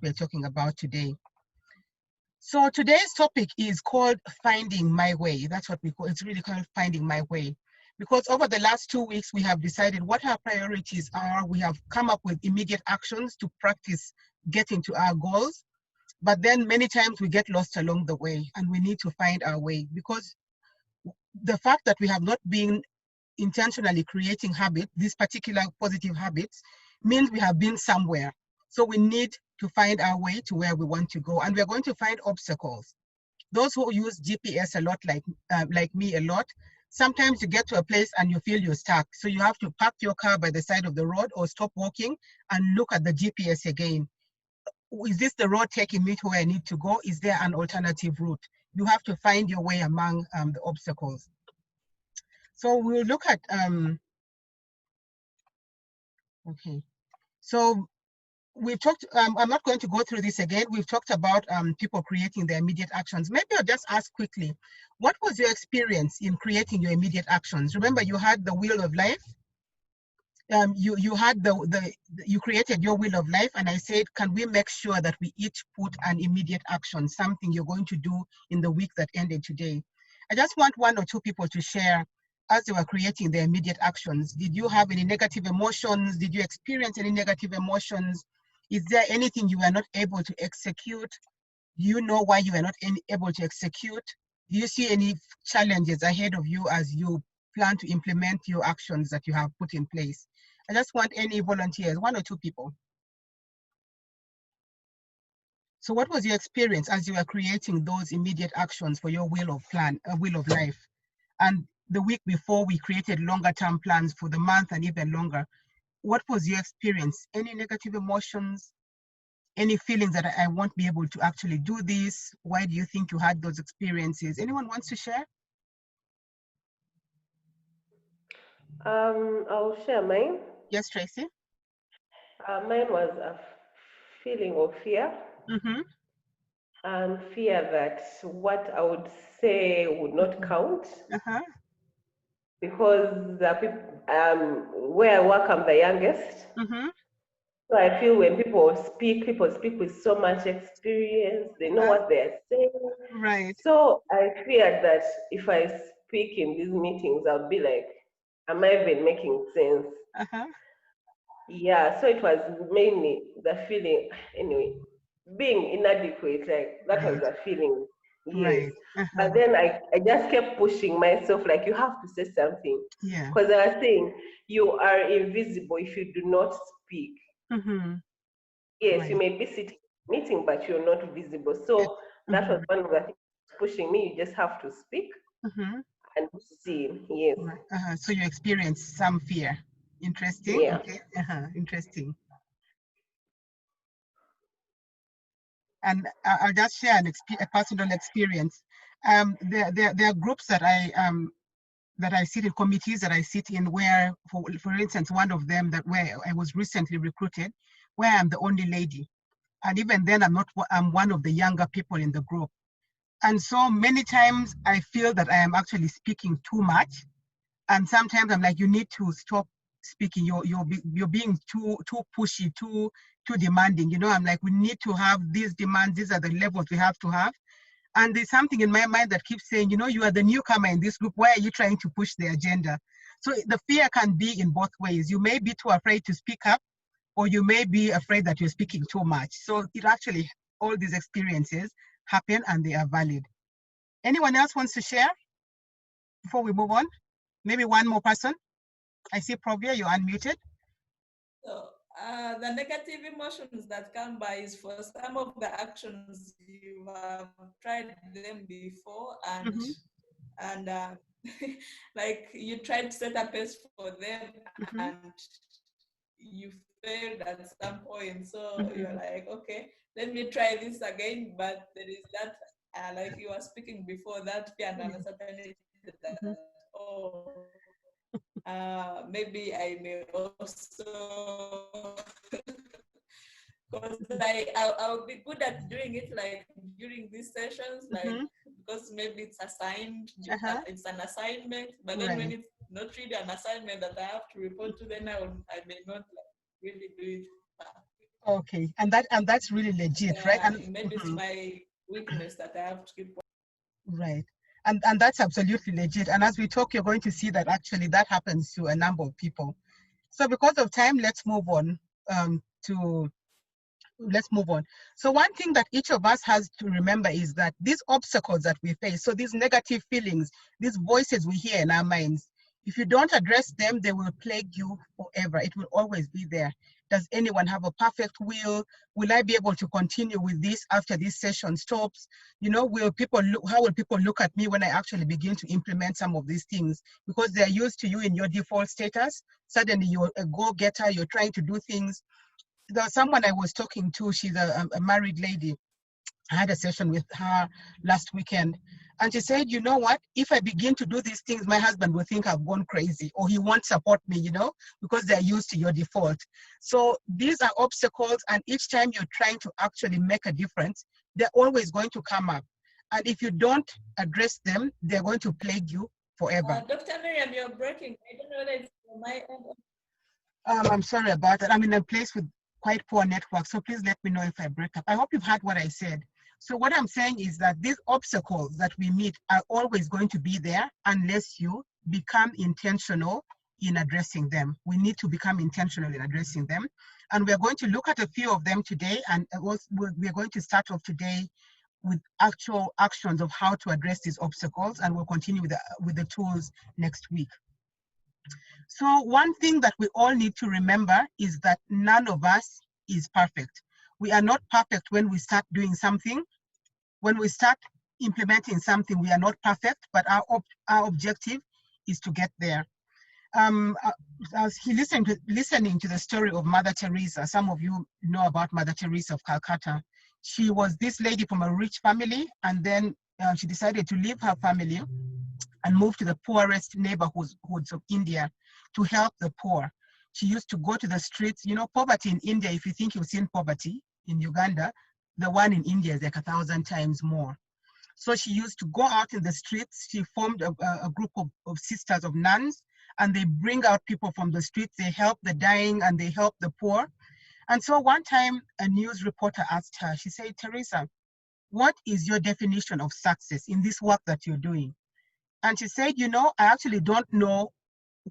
we're talking about today. So today's topic is called Finding My Way. That's what we call, it's really called Finding My Way. Because over the last 2 weeks, we have decided what our priorities are. We have come up with immediate actions to practice getting to our goals. But then many times we get lost along the way and we need to find our way, because the fact that we have not been intentionally creating habits, these particular positive habits, means we have been somewhere. So we need to find our way to where we want to go, and we're going to find obstacles. Those who use GPS a lot, like me a lot, sometimes you get to a place and you feel you're stuck. So you have to park your car by the side of the road or stop walking and look at the GPS again. Is this the road taking me to where I need to go? Is there an alternative route? You have to find your way among the obstacles. So we'll look at, okay. So we've talked, I'm not going to go through this again. We've talked about people creating their immediate actions. Maybe I'll just ask quickly, what was your experience in creating your immediate actions? Remember, you had the wheel of life. You had you created your wheel of life, and I said, can we make sure that we each put an immediate action, something you're going to do in the week that ended today? I just want 1 or 2 people to share as they were creating their immediate actions. Did you have any negative emotions? Did you experience any negative emotions? Is there anything you were not able to execute? Do you know why you were not able to execute? Do you see any challenges ahead of you as you plan to implement your actions that you have put in place? I just want any volunteers, 1 or 2 people. So what was your experience as you were creating those immediate actions for your wheel of life? And the week before, we created longer term plans for the month and even longer. What was your experience? Any negative emotions? Any feelings that I won't be able to actually do this? Why do you think you had those experiences? Anyone wants to share? I'll share mine. Yes, Tracy. Mine was a feeling of fear, Mm-hmm. and fear that what I would say would not count, Uh-huh. because the people, where I work, I'm the youngest. Mm-hmm. So I feel when people speak with so much experience, they know what they're saying. Right. So I feared that if I speak in these meetings, I'll be like, am I even making sense? Uh-huh. Yeah, so it was mainly the feeling, anyway, being inadequate, like that was Right. the feeling, yes. Right. Uh-huh. But then I just kept pushing myself, like, you have to say something. Yeah. Because I was saying, you are invisible if you do not speak. Mm-hmm. Yes, you Right. may be sitting in a meeting, but you're not visible. So that was Mm-hmm. one of the things pushing me. You just have to speak Mm-hmm. and see. Yes. Right. Uh-huh. So you experienced some fear. Interesting. Yeah. Okay. Uh-huh. Interesting. And I'll just share a personal experience. There are groups that I sit in, committees that I sit in, where, for instance, one of them where I was recently recruited, where I'm the only lady, and even then I'm one of the younger people in the group, and so many times I feel that I am actually speaking too much, and sometimes I'm like, you need to stop speaking. You're being too pushy, too demanding. I'm like, we need to have these demands. These are the levels we have to have. And there's something in my mind that keeps saying, you are the newcomer in this group. Why are you trying to push the agenda? So the fear can be in both ways. You may be too afraid to speak up, or you may be afraid that you're speaking too much. So it actually, all these experiences happen and they are valid. Anyone else wants to share before we move on? Maybe one more person. I see Provia, you're unmuted. So the negative emotions that come by is for some of the actions you have tried them before, and Mm-hmm. like you tried to set a pace for them, Mm-hmm. and you failed at some point. So Mm-hmm. you're like, okay, let me try this again. But there is that, like you were speaking before, that fear and uncertainty that, Mm-hmm. maybe I may also, because I'll be good at doing it, like during these sessions, like, Mm-hmm. because maybe it's assigned, Uh-huh. it's an assignment, but then when Right. it's not really an assignment that I have to report to, then I may not like really do it. Okay, and that's really legit, right? And maybe it's my weakness that I have to keep. right, and that's absolutely legit. And as we talk, you're going to see that actually that happens to a number of people. So because of time, let's move on. Let's move on. So one thing that each of us has to remember is that these obstacles that we face, so these negative feelings, these voices we hear in our minds, if you don't address them, they will plague you forever. It will always be there. Does anyone have a perfect will? Will I be able to continue with this after this session stops? You know, how will people look at me when I actually begin to implement some of these things? Because they're used to you in your default status. Suddenly you're a go-getter, you're trying to do things. There was someone I was talking to, she's a married lady. I had a session with her last weekend. And she said, you know what, if I begin to do these things, my husband will think I've gone crazy or he won't support me, you know, because they're used to your default. So these are obstacles, and each time you're trying to actually make a difference, they're always going to come up. And if you don't address them, they're going to plague you forever. Dr. Miriam, you're breaking. I don't know whether it's on my end. I'm sorry about that. I'm in a place with quite poor network, so please let me know if I break up. I hope you've heard what I said. So what I'm saying is that these obstacles that we meet are always going to be there unless you become intentional in addressing them. We need to become intentional in addressing them. And we're going to look at a few of them today, and we're going to start off today with actual actions of how to address these obstacles, and we'll continue with the tools next week. So one thing that we all need to remember is that none of us is perfect. We are not perfect when we start doing something. When we start implementing something, we are not perfect, but our objective is to get there. As he listening to the story of Mother Teresa, some of you know about Mother Teresa of Calcutta. She was this lady from a rich family, and then she decided to leave her family and move to the poorest neighborhoods of India to help the poor. She used to go to the streets. You know, poverty in India, if you think you've seen poverty in Uganda, the one in India is like 1,000 times more. So she used to go out in the streets. She formed a group of sisters, of nuns, and they bring out people from the streets. They help the dying and they help the poor. And so one time a news reporter asked her, she said, Teresa, what is your definition of success in this work that you're doing? And she said, you know, I actually don't know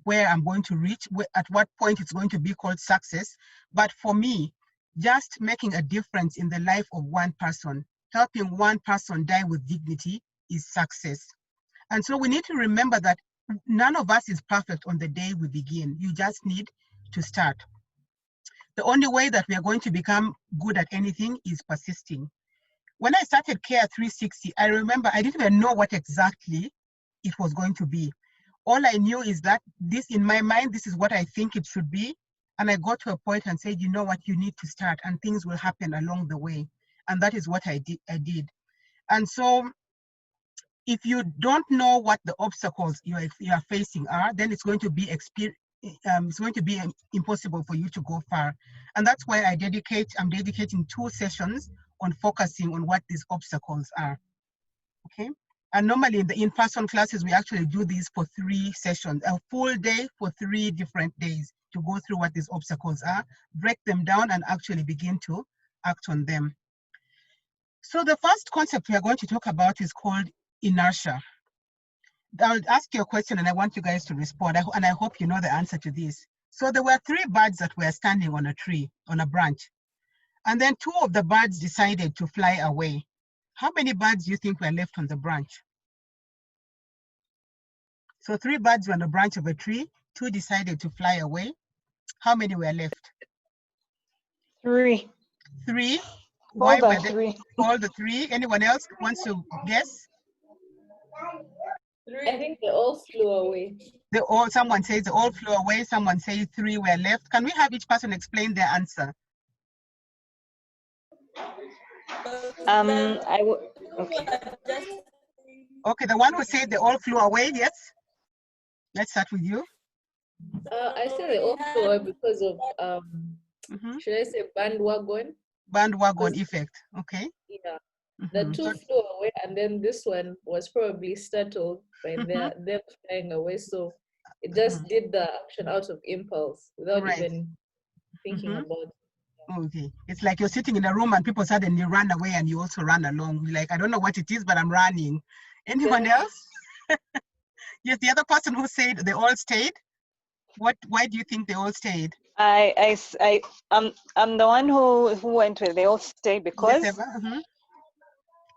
where I'm going to reach, at what point it's going to be called success. But for me, just making a difference in the life of one person, helping one person die with dignity is success. And so we need to remember that none of us is perfect on the day we begin. You just need to start. The only way that we are going to become good at anything is persisting. When I started Care 360, I remember I didn't even know what exactly it was going to be. All I knew is that this, in my mind, this is what I think it should be. And I got to a point and said, you know what, you need to start and things will happen along the way. And that is what I did. And so if you don't know what the obstacles you are facing are, then it's going to be impossible for you to go far. And that's why I'm dedicating 2 sessions on focusing on what these obstacles are, okay? And normally in the in-person classes, we actually do these for 3 sessions, a full day for 3 different days to go through what these obstacles are, break them down, and actually begin to act on them. So the first concept we are going to talk about is called inertia. I'll ask you a question and I want you guys to respond, and I hope you know the answer to this. So there were 3 birds that were standing on a tree, on a branch, and then 2 of the birds decided to fly away. How many birds do you think were left on the branch? So 3 birds were on the branch of a tree, 2 decided to fly away. How many were left? 3. 3. All Why the were they 3. all the 3? Anyone else wants to guess? I think they all flew away. Someone says they all flew away, someone says 3 were left. Can we have each person explain their answer? Okay. Okay, the one who said they all flew away, yes? Let's start with you. I say they all flew away because of, should I say bandwagon? Bandwagon effect, okay. Yeah, the 2 flew away, and then this one was probably startled by them flying away. So it just did the action out of impulse without even thinking about it. Okay. It's like you're sitting in a room and people suddenly run away and you also run along. You're like, I don't know what it is, but I'm running. Anyone Yes. else? Yes, the other person who said they all stayed. Why do you think they all stayed? I'm the one who went with they all stayed because, Yes, Eva. Mhm.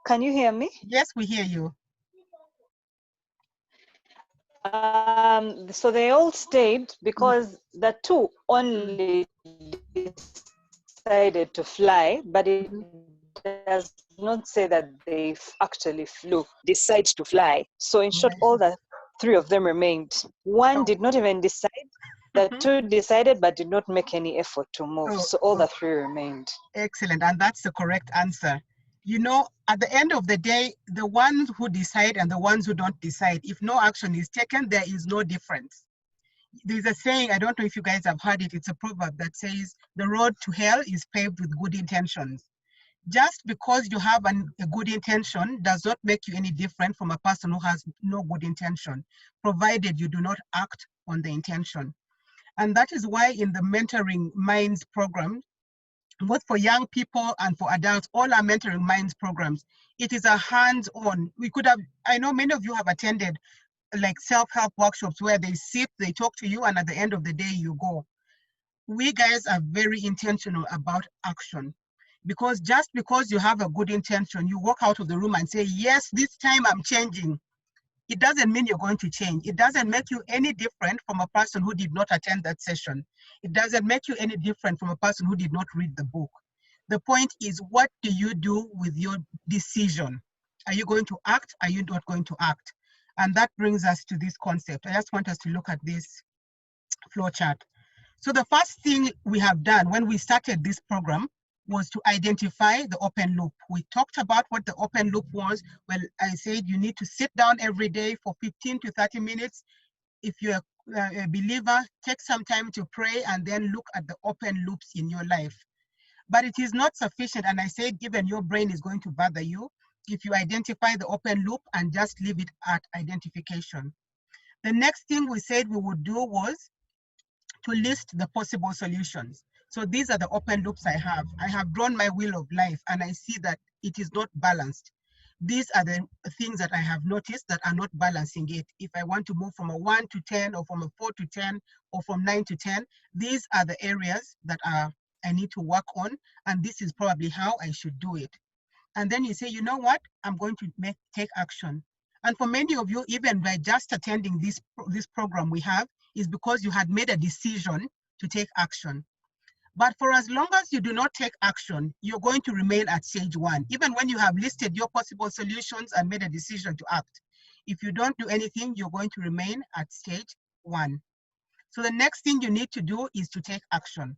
Can you hear me? Yes, we hear you. So they all stayed because the two only decided to fly, but it does not say that they actually flew, decide to fly. So in short, Right. all the three of them remained. One Oh. did not even decide. The two decided but did not make any effort to move. Oh, So all oh. the three remained. Excellent, and that's the correct answer. You know, at the end of the day, the ones who decide and the ones who don't decide, if no action is taken, there is no difference. There's a saying, I don't know if you guys have heard it, it's a proverb that says, the road to hell is paved with good intentions. Just because you have a good intention does not make you any different from a person who has no good intention, provided you do not act on the intention. And that is why in the Mentoring Minds program, both for young people and for adults, all our Mentoring Minds programs, it is a hands-on. We could have, I know many of you have attended like self-help workshops where they sit, they talk to you, and at the end of the day, you go. We guys are very intentional about action, because just because you have a good intention, you walk out of the room and say, yes, this time I'm changing. It doesn't mean you're going to change. It doesn't make you any different from a person who did not attend that session. It doesn't make you any different from a person who did not read the book. The point is, what do you do with your decision? Are you going to act? Are you not going to act? And that brings us to this concept. I just want us to look at this flow chart. So the first thing we have done when we started this program was to identify the open loop. We talked about what the open loop was. Well, I said you need to sit down every day for 15 to 30 minutes. If you're a believer, take some time to pray and then look at the open loops in your life. But it is not sufficient, and I said even your brain is going to bother you if you identify the open loop and just leave it at identification. The next thing we said we would do was to list the possible solutions. So these are the open loops I have. I have drawn my wheel of life and I see that it is not balanced. These are the things that I have noticed that are not balancing it. If I want to move from a 1 to 10 or from a 4 to 10 or from 9 to 10, these are the areas that I need to work on, and this is probably how I should do it. And then you say, you know what, I'm going to take action. And for many of you, even by just attending this program we have, is because you had made a decision to take action. But for as long as you do not take action, you're going to remain at stage 1, even when you have listed your possible solutions and made a decision to act. If you don't do anything, you're going to remain at stage 1. So the next thing you need to do is to take action.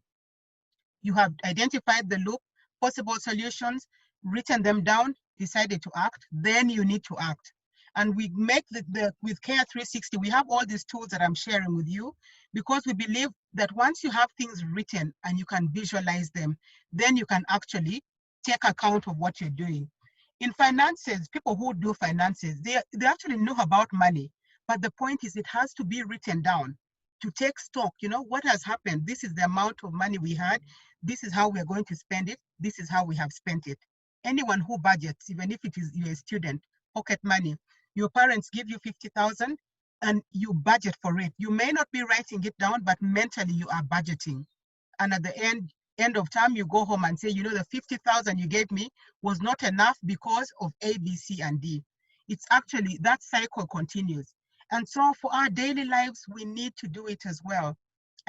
You have identified the loop, possible solutions, written them down, decided to act, then you need to act. And we make with Care 360, we have all these tools that I'm sharing with you because we believe that once you have things written and you can visualize them, then you can actually take account of what you're doing. In finances, people who do finances, they actually know about money, but the point is it has to be written down to take stock. You know, what has happened? This is the amount of money we had. This is how we're going to spend it. This is how we have spent it. Anyone who budgets, even if it is you're a student, pocket money, your parents give you 50,000 and you budget for it. You may not be writing it down, but mentally you are budgeting. And at the end of time, you go home and say, you know, the 50,000 you gave me was not enough because of A, B, C, and D. It's actually, that cycle continues. And so for our daily lives, we need to do it as well.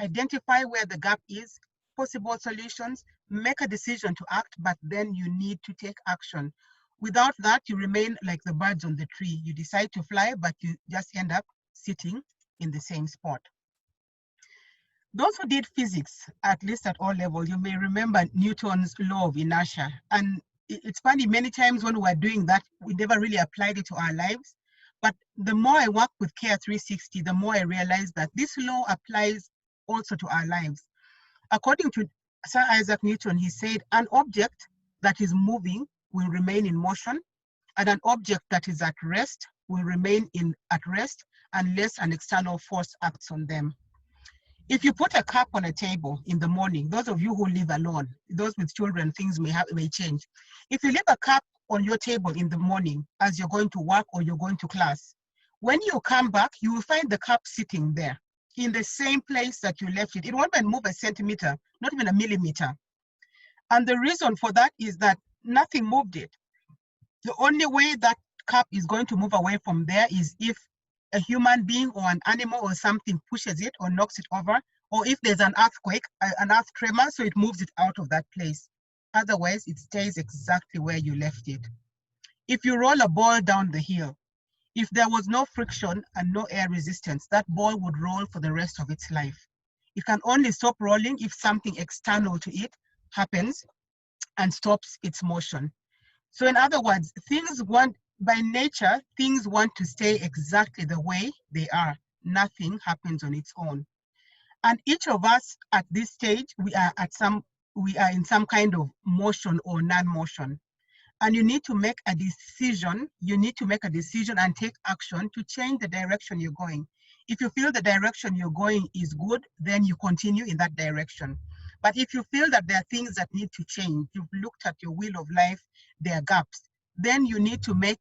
Identify where the gap is, possible solutions, make a decision to act, but then you need to take action. Without that, you remain like the birds on the tree. You decide to fly, but you just end up sitting in the same spot. Those who did physics, at least at all levels, you may remember Newton's law of inertia. And it's funny, many times when we were doing that, we never really applied it to our lives. But the more I work with Care 360, the more I realize that this law applies also to our lives. According to Sir Isaac Newton, he said, an object that is moving will remain in motion, and an object that is at rest will remain at rest unless an external force acts on them. If you put a cup on a table in the morning, those of you who live alone, those with children, things may change. If you leave a cup on your table in the morning as you're going to work or you're going to class, when you come back, you will find the cup sitting there in the same place that you left it. It won't even move a centimeter, not even a millimeter. And the reason for that is that nothing moved it. The only way that cup is going to move away from there is if a human being or an animal or something pushes it or knocks it over, or if there's an earthquake, an earth tremor, so it moves it out of that place. Otherwise, it stays exactly where you left it. If you roll a ball down the hill, if there was no friction and no air resistance, that ball would roll for the rest of its life. It can only stop rolling if something external to it happens and stops its motion. So in other words, by nature, things want to stay exactly the way they are. Nothing happens on its own. And each of us at this stage, we are in some kind of motion or non-motion. And you need to make a decision. You need to make a decision and take action to change the direction you're going. If you feel the direction you're going is good, then you continue in that direction. But if you feel that there are things that need to change, you've looked at your wheel of life, there are gaps, then you need to make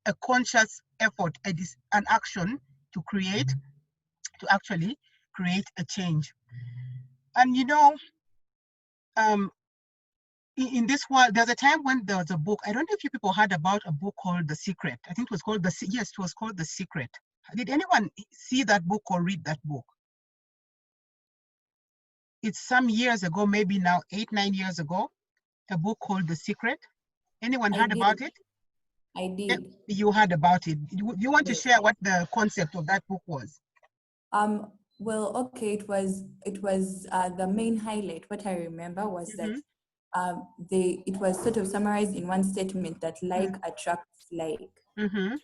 a conscious effort, an action to actually create a change. And you know, in this world, there's a time when there was a book. I don't know if you people heard about a book called The Secret. I think it was called it was called The Secret. Did anyone see that book or read that book? It's some years ago, maybe now 8, 9 years ago, a book called The Secret. Anyone heard about it? I did. You heard about it. You want to Yes. share what the concept of that book was? Well, okay, it was the main highlight. What I remember was that it was sort of summarized in one statement that like attracts like, something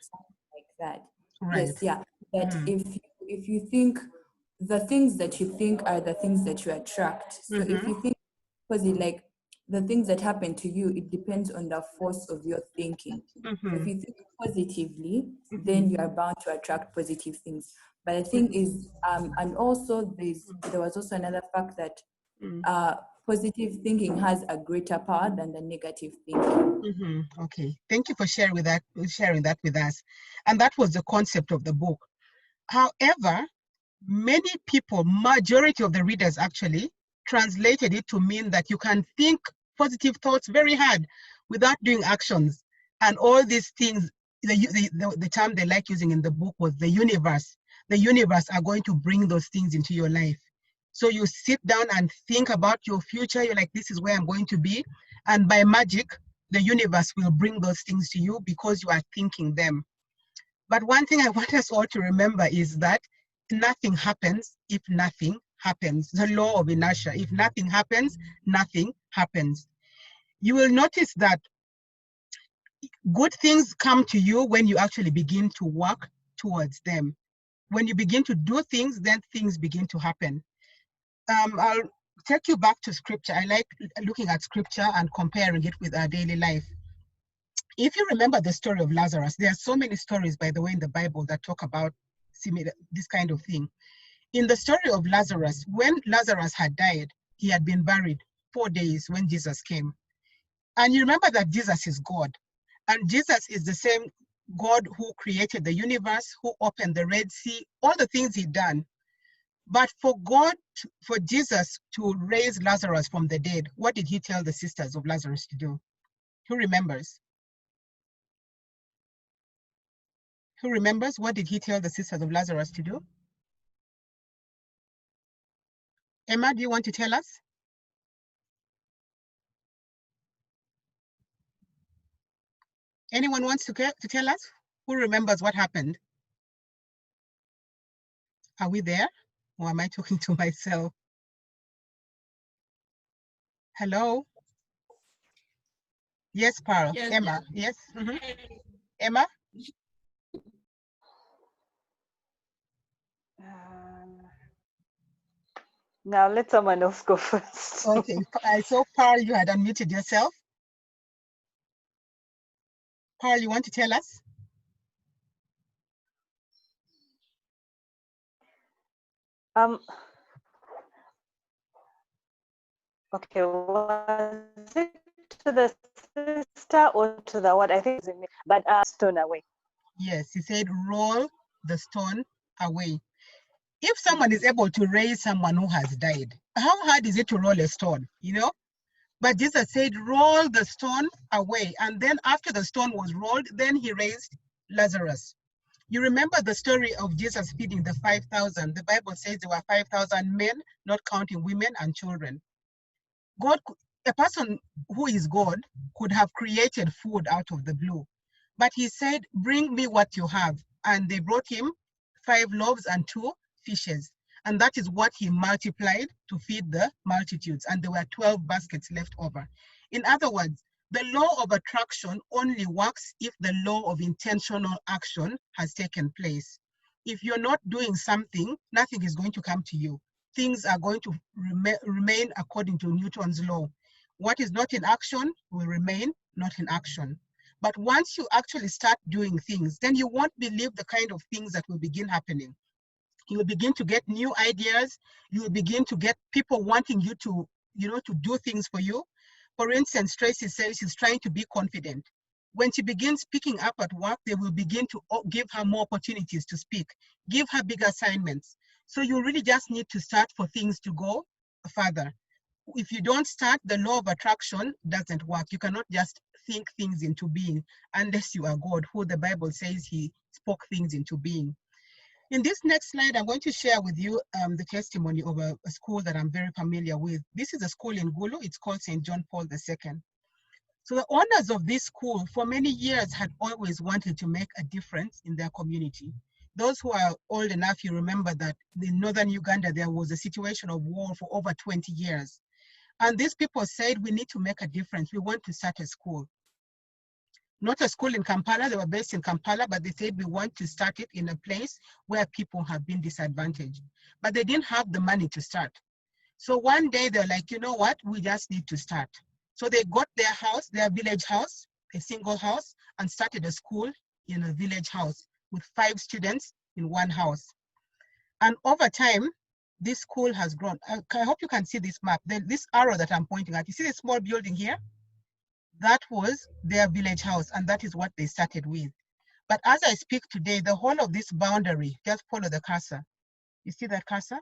like that. Right. Yes, yeah. That if you think the things that you think are the things that you attract. So if you think like the things that happen to you, it depends on the force of your thinking. So if you think positively, then you are bound to attract positive things. But the thing is, and also there was also another fact that positive thinking has a greater power than the negative thinking. Okay, thank you for sharing that with us. And that was the concept of the book. However, many people, majority of the readers actually, translated it to mean that you can think positive thoughts very hard without doing actions. And all these things, the term they like using in the book was the universe. The universe are going to bring those things into your life. So you sit down and think about your future. You're like, this is where I'm going to be. And by magic, the universe will bring those things to you because you are thinking them. But one thing I want us all to remember is that nothing happens if nothing happens. The law of inertia. If nothing happens, nothing happens. You will notice that good things come to you when you actually begin to work towards them. When you begin to do things, then things begin to happen. I'll take you back to scripture. I like looking at scripture and comparing it with our daily life. If you remember the story of Lazarus, there are so many stories, by the way, in the Bible that talk about this kind of thing. In the story of Lazarus, when Lazarus had died, he had been buried 4 days when Jesus came. And you remember that Jesus is God. And Jesus is the same God who created the universe, who opened the Red Sea, all the things he'd done. But for Jesus to raise Lazarus from the dead, what did he tell the sisters of Lazarus to do? Who remembers? Who remembers? What did he tell the sisters of Lazarus to do? Emma, do you want to tell us? Anyone wants to tell us? Who remembers what happened? Are we there? Or am I talking to myself? Hello? Yes, Pearl. Yes. Emma, yes? Emma? Now let someone else go first. Okay, I saw Pearl, you had unmuted yourself. Pearl, you want to tell us? Okay, was it to the sister or to the what? I think it's in me, but stone away. Yes, he said, roll the stone away. If someone is able to raise someone who has died, how hard is it to roll a stone, you know? But Jesus said, roll the stone away. And then after the stone was rolled, then he raised Lazarus. You remember the story of Jesus feeding the 5,000. The Bible says there were 5,000 men, not counting women and children. God, a person who is God could have created food out of the blue. But he said, bring me what you have. And they brought him 5 loaves and 2 fishes. And that is what he multiplied to feed the multitudes. And there were 12 baskets left over. In other words, the law of attraction only works if the law of intentional action has taken place. If you're not doing something, nothing is going to come to you. Things are going to remain according to Newton's law. What is not in action will remain not in action. But once you actually start doing things, then you won't believe the kind of things that will begin happening. You will begin to get new ideas. You will begin to get people wanting you to, to do things for you. For instance, Tracy says she's trying to be confident. When she begins speaking up at work, they will begin to give her more opportunities to speak, give her big assignments. So you really just need to start for things to go further. If you don't start, the law of attraction doesn't work. You cannot just think things into being unless you are God, who the Bible says he spoke things into being. In this next slide, I'm going to share with you the testimony of a school that I'm very familiar with. This is a school in Gulu. It's called St. John Paul II. So the owners of this school for many years had always wanted to make a difference in their community. Those who are old enough, you remember that in northern Uganda, there was a situation of war for over 20 years. And these people said, we need to make a difference. We want to start a school. Not a school in Kampala, they were based in Kampala, but they said we want to start it in a place where people have been disadvantaged. But they didn't have the money to start. So one day they're like, you know what, we just need to start. So they got their house, their village house, a single house, and started a school in a village house with 5 students in one house. And over time, this school has grown. I hope you can see this map. Then this arrow that I'm pointing at, you see this small building here? That was their village house, and that is what they started with. But as I speak today, the whole of this boundary, just follow the cursor. You see that cursor?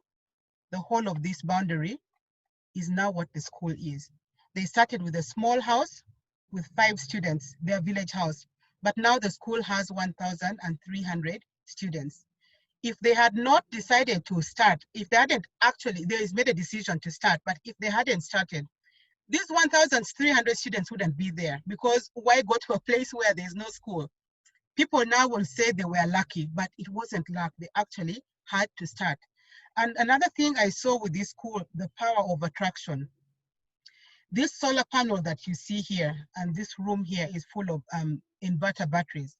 The whole of this boundary is now what the school is. They started with a small house with 5 students, their village house. But now the school has 1,300 students. If they had not decided to start, if they hadn't actually, they made a decision to start, but if they hadn't started, these 1,300 students wouldn't be there, because why go to a place where there's no school? People now will say they were lucky, but it wasn't luck. They actually had to start. And another thing I saw with this school, the power of attraction. This solar panel that you see here, and this room here is full of inverter batteries.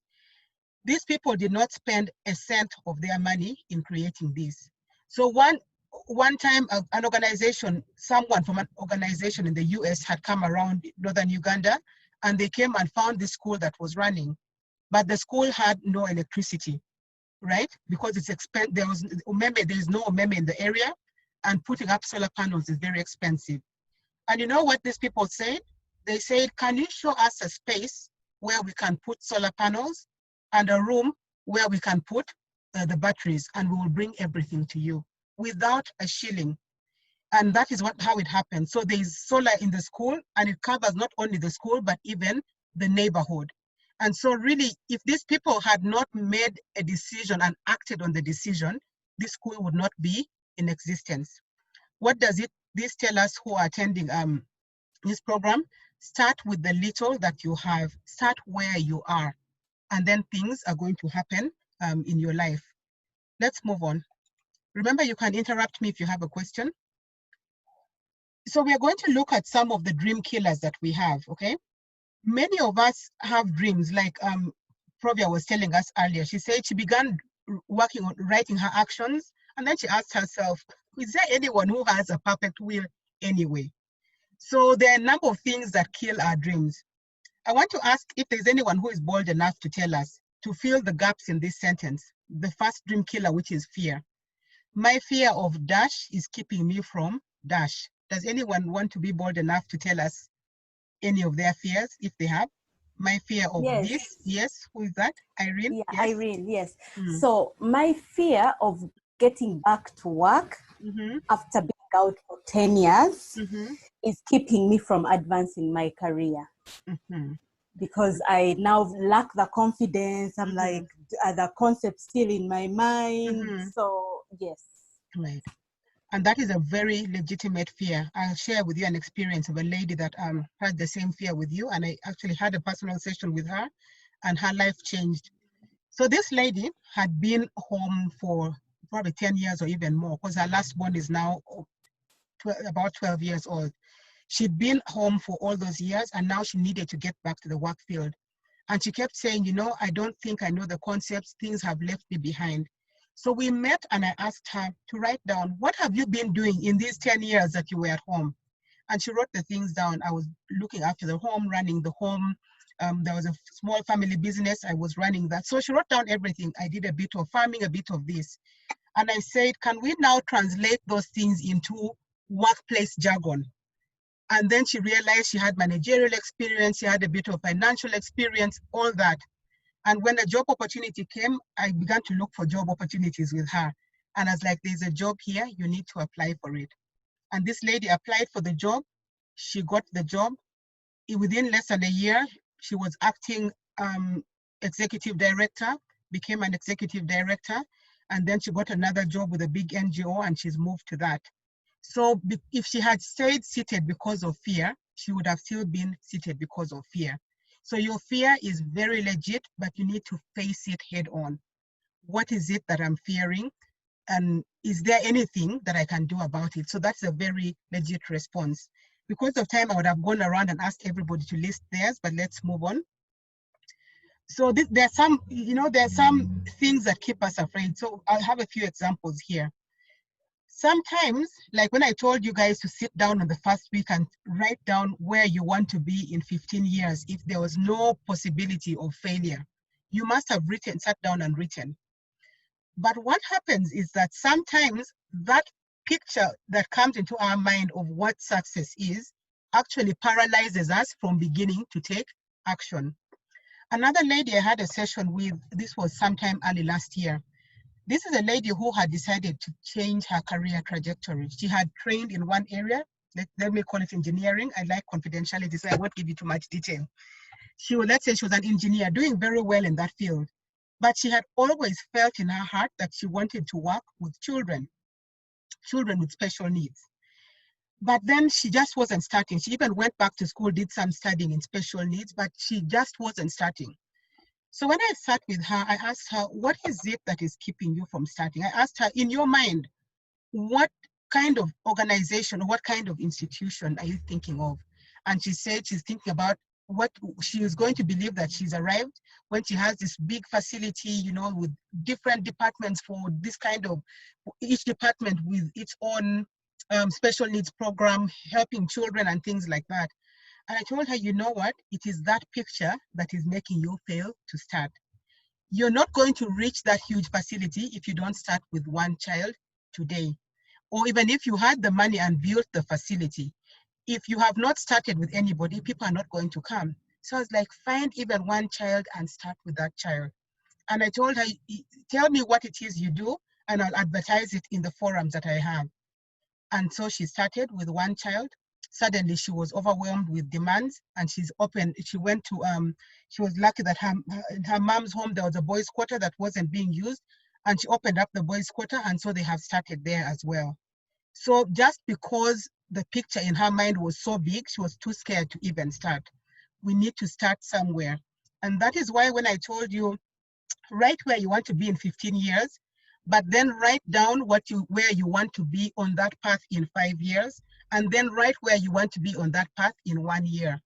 These people did not spend a cent of their money in creating this. So one time an organization, someone from an organization in the US had come around northern Uganda, and they came and found this school that was running, but the school had no electricity, right? Because it's expensive. There is no umeme in the area, and putting up solar panels is very expensive. And you know what these people said? They said, can you show us a space where we can put solar panels and a room where we can put the batteries, and we will bring everything to you without a shilling. And that is how it happened. So there is solar in the school, and it covers not only the school, but even the neighborhood. And so really, if these people had not made a decision and acted on the decision, this school would not be in existence. What does this tell us who are attending this program? Start with the little that you have. Start where you are, and then things are going to happen in your life. Let's move on. Remember, you can interrupt me if you have a question. So we are going to look at some of the dream killers that we have, okay? Many of us have dreams, like Provia was telling us earlier. She said she began working on writing her actions, and then she asked herself, is there anyone who has a perfect will anyway? So there are a number of things that kill our dreams. I want to ask if there's anyone who is bold enough to tell us, to fill the gaps in this sentence. The first dream killer, which is fear. My fear of dash is keeping me from dash. Does anyone want to be bold enough to tell us any of their fears, if they have? My fear of Yes. this. Yes, who is that? Irene? Yeah, Yes. Irene, yes. Mm. So my fear of getting back to work after being out for 10 years is keeping me from advancing my career. Because I now lack the confidence. I'm like, are the concepts still in my mind? So, yes. Right. And that is a very legitimate fear. I'll share with you an experience of a lady that had the same fear with you. And I actually had a personal session with her and her life changed. So this lady had been home for probably 10 years or even more, because her last born is now about 12 years old. She'd been home for all those years, and now she needed to get back to the work field. And she kept saying, you know, I don't think I know the concepts. Things have left me behind. So we met and I asked her to write down, what have you been doing in these 10 years that you were at home? And she wrote the things down. I was looking after the home, running the home. There was a small family business. I was running that. So she wrote down everything. I did a bit of farming, a bit of this. And I said, can we now translate those things into workplace jargon? And then she realized she had managerial experience, she had a bit of financial experience, all that. And when a job opportunity came, I began to look for job opportunities with her. And I was like, there's a job here, you need to apply for it. And this lady applied for the job. She got the job. Within less than a year, she was acting executive director, became an executive director. And then she got another job with a big NGO and she's moved to that. So if she had stayed seated because of fear, she would have still been seated because of fear. So your fear is very legit, but you need to face it head on. What is it that I'm fearing? And is there anything that I can do about it? So that's a very legit response. Because of time, I would have gone around and asked everybody to list theirs, but let's move on. So there are some, there are some things that keep us afraid. So I'll have a few examples here. Sometimes, like when I told you guys to sit down on the first week and write down where you want to be in 15 years, if there was no possibility of failure, you must have sat down and written. But what happens is that sometimes that picture that comes into our mind of what success is actually paralyzes us from beginning to take action. Another lady I had a session with, this was sometime early last year. This is a lady who had decided to change her career trajectory. She had trained in one area, let me call it engineering. I like confidentiality, so I won't give you too much detail. Let's say she was an engineer, doing very well in that field. But she had always felt in her heart that she wanted to work with children with special needs. But then she just wasn't starting. She even went back to school, did some studying in special needs, but she just wasn't starting. So when I sat with her, I asked her, what is it that is keeping you from starting? I asked her, in your mind, what kind of organization, what kind of institution are you thinking of? And she said she's thinking about what she is going to believe that she's arrived when she has this big facility, with different departments for this kind of, each department with its own special needs program, helping children and things like that. And I told her, you know what? It is that picture that is making you fail to start. You're not going to reach that huge facility if you don't start with one child today. Or even if you had the money and built the facility, if you have not started with anybody, people are not going to come. So I was like, find even one child and start with that child. And I told her, tell me what it is you do, and I'll advertise it in the forums that I have. And so she started with one child. Suddenly she was overwhelmed with demands, and she went to, she was lucky that her mom's home, there was a boys' quarter that wasn't being used, and she opened up the boys' quarter, and so they have started there as well. So just because the picture in her mind was so big, she was too scared to even start. We need to start somewhere. And that is why when I told you, write where you want to be in 15 years, but then write down where you want to be on that path in 5 years, and then write where you want to be on that path in 1 year.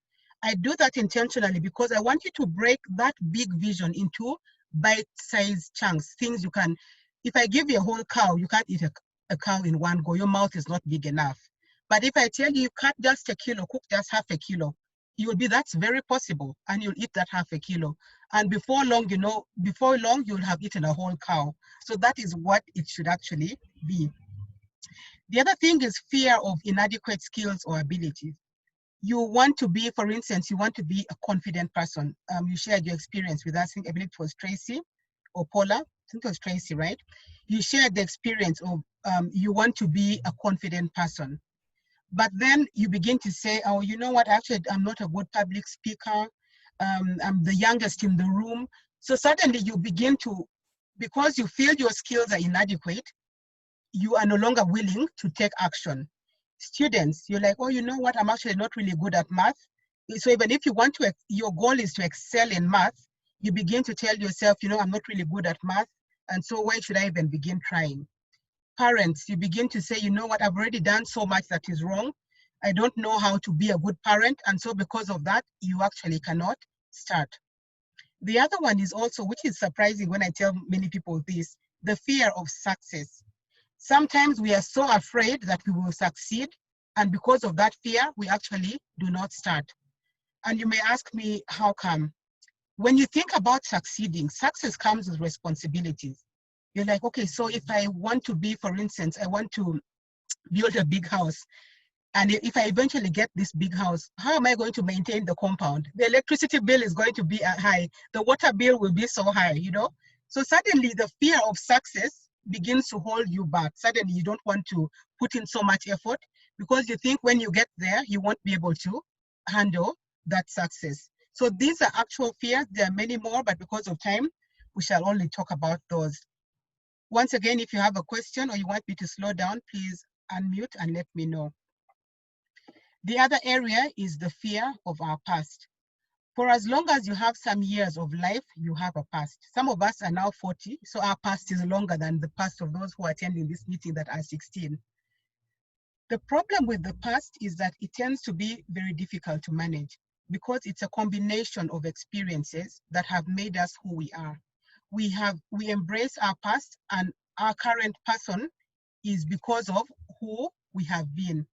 I do that intentionally because I want you to break that big vision into bite-sized chunks, things you can, if I give you a whole cow, you can't eat a cow in one go, your mouth is not big enough. But if I tell you cut just a kilo, cook just half a kilo, that's very possible, and you'll eat that half a kilo. And before long, you'll have eaten a whole cow. So that is what it should actually be. The other thing is fear of inadequate skills or abilities. You want to be, for instance, you want to be a confident person. You shared your experience with us. I believe it was Tracy or Paula. I think it was Tracy, right? You shared the experience of you want to be a confident person. But then you begin to say, oh, you know what, actually, I'm not a good public speaker. I'm the youngest in the room. So suddenly you begin to, because you feel your skills are inadequate, you are no longer willing to take action. Students, you're like, oh, you know what, I'm actually not really good at math. So even if you want to, your goal is to excel in math, you begin to tell yourself, you know, I'm not really good at math. And so why should I even begin trying? Parents, you begin to say, you know what, I've already done so much that is wrong. I don't know how to be a good parent. And so because of that, you actually cannot start. The other one is also, which is surprising when I tell many people this, the fear of success. Sometimes we are so afraid that we will succeed, and because of that fear, we actually do not start. And you may ask me, how come? When you think about succeeding, success comes with responsibilities. You're like, okay, so if I want to be, for instance, I want to build a big house, and if I eventually get this big house, how am I going to maintain the compound? The electricity bill is going to be high. The water bill will be so high, you know? So suddenly the fear of success begins to hold you back. Suddenly you don't want to put in so much effort because you think when you get there, you won't be able to handle that success. So these are actual fears. There are many more, but because of time, we shall only talk about those. Once again, if you have a question or you want me to slow down, please unmute and let me know. The other area is the fear of our past. For as long as you have some years of life, you have a past. Some of us are now 40, so our past is longer than the past of those who are attending this meeting that are 16. The problem with the past is that it tends to be very difficult to manage because it's a combination of experiences that have made us who we are. We embrace our past, and our current person is because of who we have been.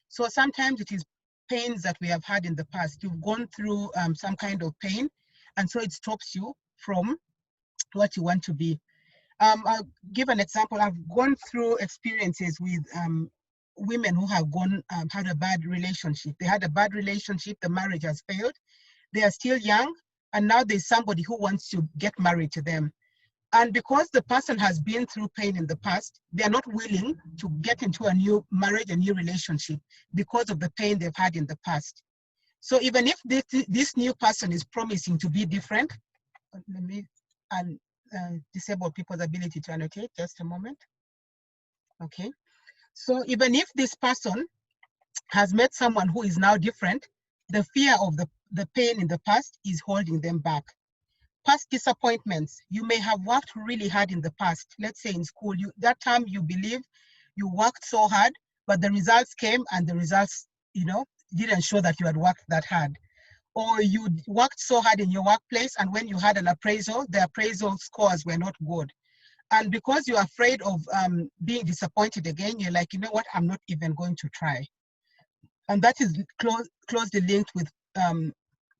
So sometimes it is pains that we have had in the past. You've gone through some kind of pain, and so it stops you from what you want to be. I'll give an example. I've gone through experiences with women who have had a bad relationship. They had a bad relationship, the marriage has failed. They are still young, and now there's somebody who wants to get married to them. And because the person has been through pain in the past, they are not willing to get into a new marriage, a new relationship, because of the pain they've had in the past. So even if this new person is promising to be different, let me disable people's ability to annotate, just a moment. Okay. So even if this person has met someone who is now different, the fear of the pain in the past is holding them back. Past disappointments. You may have worked really hard in the past. Let's say in school, that time you believe you worked so hard, but the results came and the results, you know, didn't show that you had worked that hard. Or you worked so hard in your workplace, and when you had an appraisal, the appraisal scores were not good. And because you're afraid of being disappointed again, you're like, you know what, I'm not even going to try. And that is closely linked with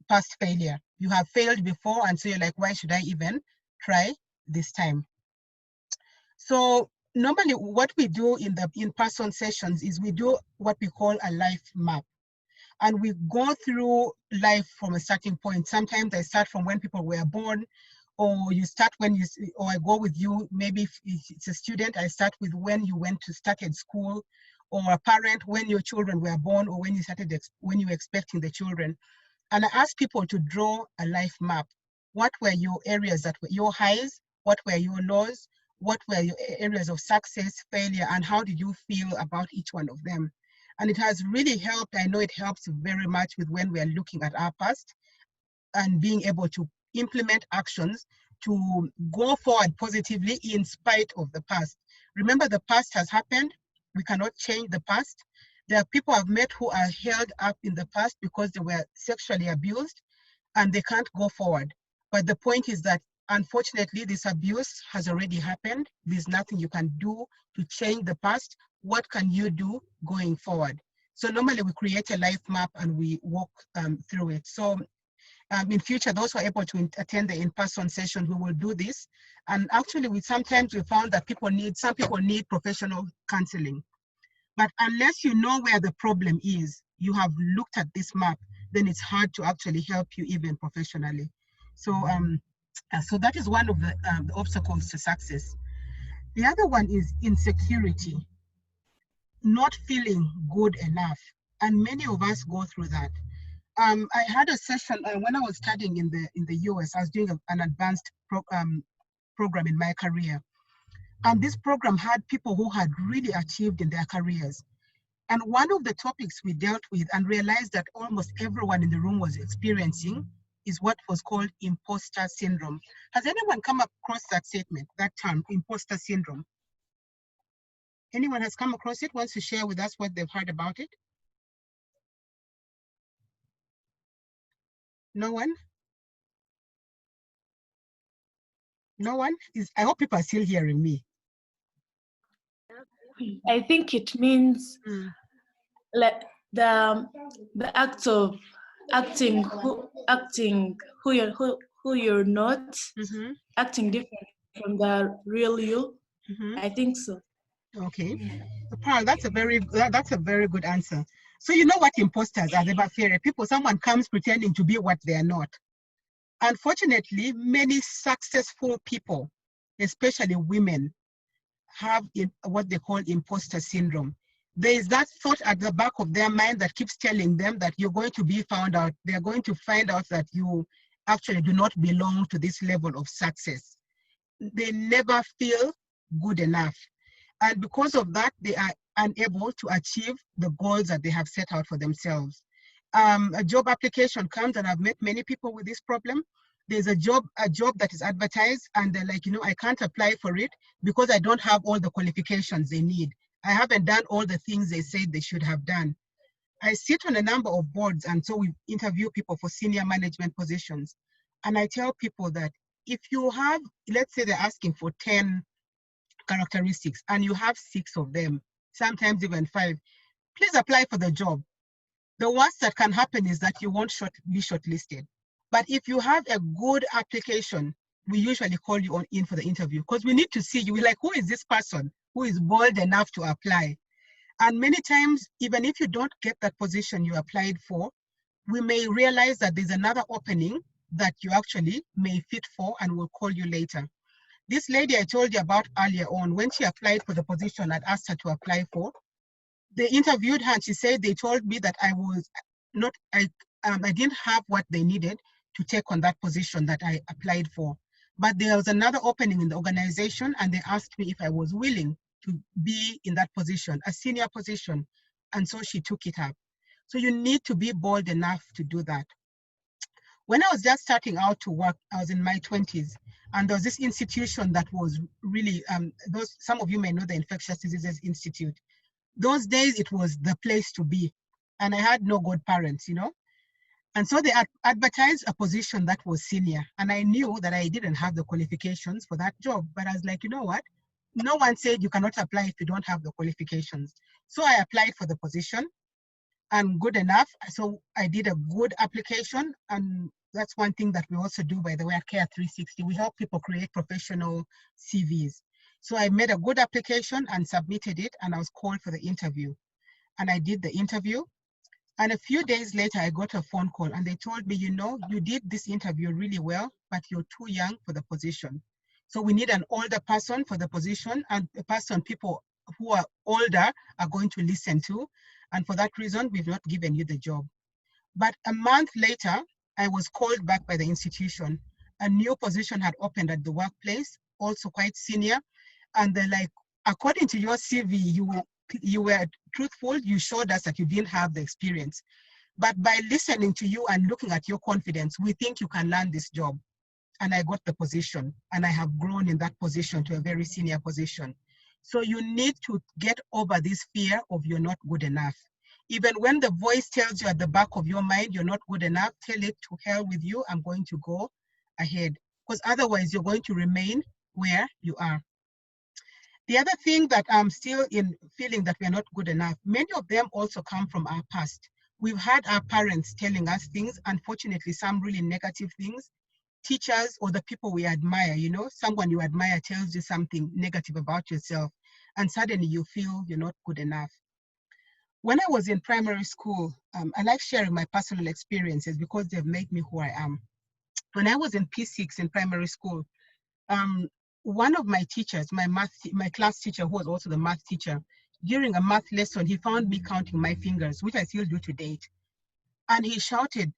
past failure. You have failed before, and so you're like, why should I even try this time? So normally what we do in the in-person sessions is we do what we call a life map. And we go through life from a starting point. Sometimes I start from when people were born, or you start when you, or I go with you, maybe if it's a student, I start with when you started school, or a parent, when your children were born, or when you were expecting the children. And I ask people to draw a life map. What were your areas that were your highs? What were your lows? What were your areas of success, failure, and how did you feel about each one of them? And it has really helped. I know it helps very much with when we are looking at our past and being able to implement actions to go forward positively in spite of the past. Remember, the past has happened. We cannot change the past. There are people I've met who are held up in the past because they were sexually abused and they can't go forward. But the point is that, unfortunately, this abuse has already happened. There's nothing you can do to change the past. What can you do going forward? So normally we create a life map and we walk through it. So in future, those who are able to attend the in-person session, we will do this. And actually, sometimes we found that some people need professional counseling. But unless you know where the problem is, you have looked at this map, then it's hard to actually help you even professionally. So, so that is one of the obstacles to success. The other one is insecurity, not feeling good enough. And many of us go through that. I had a session when I was studying in the US. I was doing an advanced program in my career. And this program had people who had really achieved in their careers. And one of the topics we dealt with and realized that almost everyone in the room was experiencing is what was called imposter syndrome. Has anyone come across that statement, that term, imposter syndrome? Anyone has come across it, wants to share with us what they've heard about it? No one? No one? I hope people are still hearing me. I think it means like the act of acting who you're not, acting different from the real you. I think so. Okay, Pearl, that's a very good answer. So you know what imposters are? They're people. Someone comes pretending to be what they are not. Unfortunately, many successful people, especially women, have what they call imposter syndrome. There is that thought at the back of their mind that keeps telling them that you're going to be found out. They're going to find out that you actually do not belong to this level of success. They never feel good enough. And because of that, they are unable to achieve the goals that they have set out for themselves. A job application comes, and I've met many people with this problem. There's a job that is advertised, and they're like, I can't apply for it because I don't have all the qualifications they need. I haven't done all the things they said they should have done. I sit on a number of boards, and so we interview people for senior management positions. And I tell people that if you have, let's say they're asking for 10 characteristics and you have 6 of them, sometimes even 5, please apply for the job. The worst that can happen is that you won't be shortlisted. But if you have a good application, we usually call you in for the interview because we need to see you. We're like, who is this person who is bold enough to apply? And many times, even if you don't get that position you applied for, we may realize that there's another opening that you actually may fit for, and we'll call you later. This lady I told you about earlier on, when she applied for the position I'd asked her to apply for, they interviewed her and she said they told me that I didn't have what they needed to take on that position that I applied for. But there was another opening in the organization, and they asked me if I was willing to be in that position, a senior position. And so she took it up. So you need to be bold enough to do that. When I was just starting out to work, I was in my 20s, and there was this institution that was really, some of you may know the Infectious Diseases Institute. Those days, it was the place to be. And I had no good parents, And so they advertised a position that was senior. And I knew that I didn't have the qualifications for that job. But I was like, you know what? No one said you cannot apply if you don't have the qualifications. So I applied for the position, and good enough. So I did a good application. And that's one thing that we also do, by the way, at Care 360. We help people create professional CVs. So I made a good application and submitted it, and I was called for the interview. And I did the interview. And a few days later, I got a phone call, and they told me, you did this interview really well, but you're too young for the position. So we need an older person for the position, and a person people who are older are going to listen to. And for that reason, we've not given you the job. But a month later, I was called back by the institution. A new position had opened at the workplace, also quite senior. And they're like, according to your CV, you were truthful. You showed us that you didn't have the experience. But by listening to you and looking at your confidence, we think you can land this job. And I got the position, and I have grown in that position to a very senior position. So you need to get over this fear of you're not good enough. Even when the voice tells you at the back of your mind, you're not good enough, tell it to hell with you, I'm going to go ahead. Because otherwise you're going to remain where you are. The other thing that I'm still in feeling that we're not good enough, many of them also come from our past. We've had our parents telling us things, unfortunately, some really negative things. Teachers or the people we admire, someone you admire tells you something negative about yourself, and suddenly you feel you're not good enough. When I was in primary school, I like sharing my personal experiences because they've made me who I am. When I was in P6 in primary school, one of my teachers, my class teacher, who was also the math teacher, during a math lesson, he found me counting my fingers, which I still do to date. And he shouted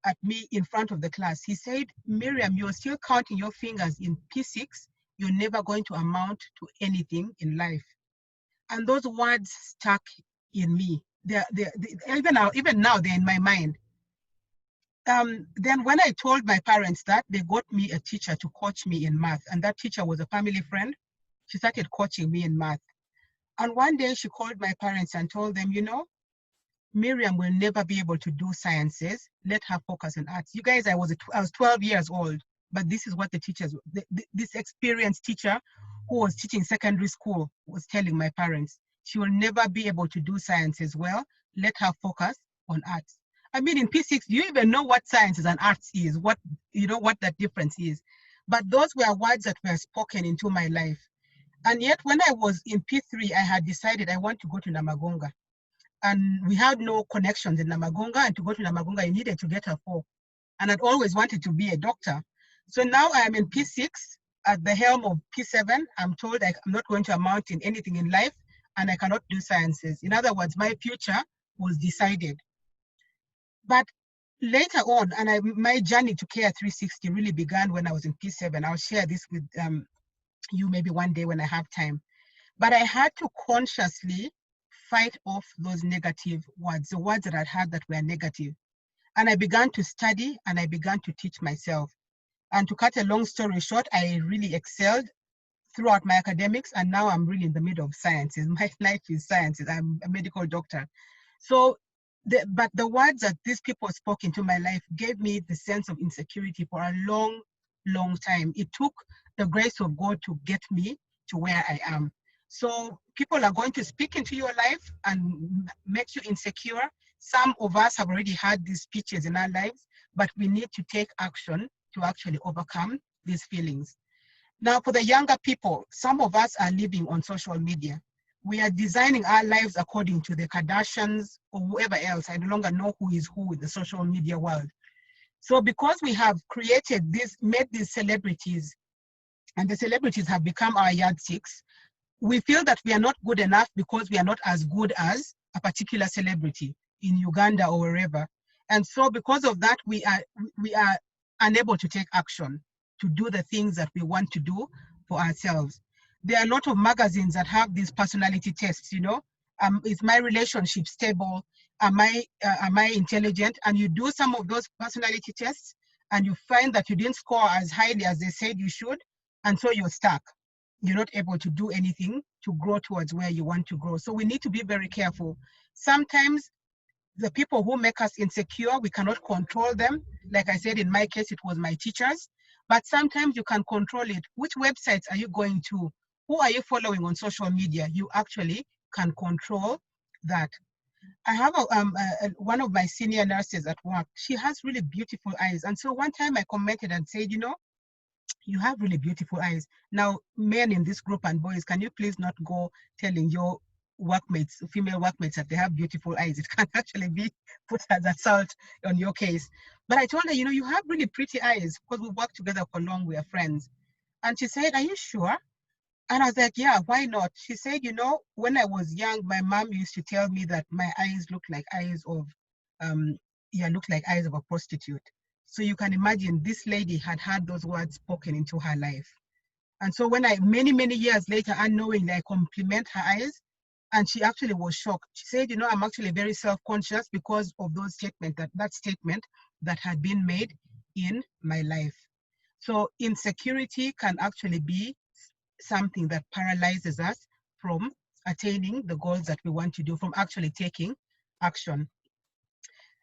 at me in front of the class. He said, Miriam, you're still counting your fingers in P6. You're never going to amount to anything in life. And those words stuck in me. Even now, they're in my mind. Then when I told my parents that, they got me a teacher to coach me in math. And that teacher was a family friend. She started coaching me in math. And one day she called my parents and told them, you know, Miriam will never be able to do sciences. Let her focus on arts. You guys, I was 12 years old, but this is what the teachers, this experienced teacher who was teaching secondary school was telling my parents. She will never be able to do sciences well. Let her focus on arts. I mean, in P6, do you even know what sciences and arts is? What, you know, what that difference is? But those were words that were spoken into my life. And yet when I was in P3, I had decided I want to go to Namagunga. And we had no connections in Namagunga, and to go to Namagunga, you needed to get a 4. And I'd always wanted to be a doctor. So now I am in P6, at the helm of P7. I'm told I'm not going to amount in anything in life, and I cannot do sciences. In other words, my future was decided. But later on, and my journey to Care 360 really began when I was in P7. I'll share this with you maybe one day when I have time. But I had to consciously fight off those negative words, the words that I had that were negative. And I began to study and I began to teach myself. And to cut a long story short, I really excelled throughout my academics, and now I'm really in the middle of sciences. My life is sciences. I'm a medical doctor. So, but the words that these people spoke into my life gave me the sense of insecurity for a long, long time. It took the grace of God to get me to where I am. So people are going to speak into your life and make you insecure. Some of us have already had these speeches in our lives, but we need to take action to actually overcome these feelings. Now, for the younger people, some of us are living on social media. We are designing our lives according to the Kardashians or whoever else. I no longer know who is who in the social media world. So because we have made these celebrities, and the celebrities have become our yardsticks, we feel that we are not good enough because we are not as good as a particular celebrity in Uganda or wherever. And so because of that, we are unable to take action to do the things that we want to do for ourselves. There are a lot of magazines that have these personality tests, you know. Is my relationship stable? Am I intelligent? And you do some of those personality tests and you find that you didn't score as highly as they said you should. And so you're stuck. You're not able to do anything to grow towards where you want to grow. So we need to be very careful. Sometimes the people who make us insecure, we cannot control them. Like I said, in my case, it was my teachers. But sometimes you can control it. Which websites are you going to? Who are you following on social media? You actually can control that. I have one of my senior nurses at work. She has really beautiful eyes. And so one time I commented and said, you know, you have really beautiful eyes. Now, men in this group and boys, can you please not go telling your workmates, female workmates, that they have beautiful eyes? It can actually be put as assault on your case. But I told her, you know, you have really pretty eyes because we work together for long, we are friends. And she said, are you sure? And I was like, yeah, why not? She said, you know, when I was young, my mom used to tell me that my eyes look like eyes of, look like eyes of a prostitute. So you can imagine this lady had had those words spoken into her life. And so when many, many years later, unknowingly, I compliment her eyes, and she actually was shocked. She said, you know, I'm actually very self-conscious because of those statements, that statement that had been made in my life. So insecurity can actually be something that paralyzes us from attaining the goals that we want to do, from actually taking action.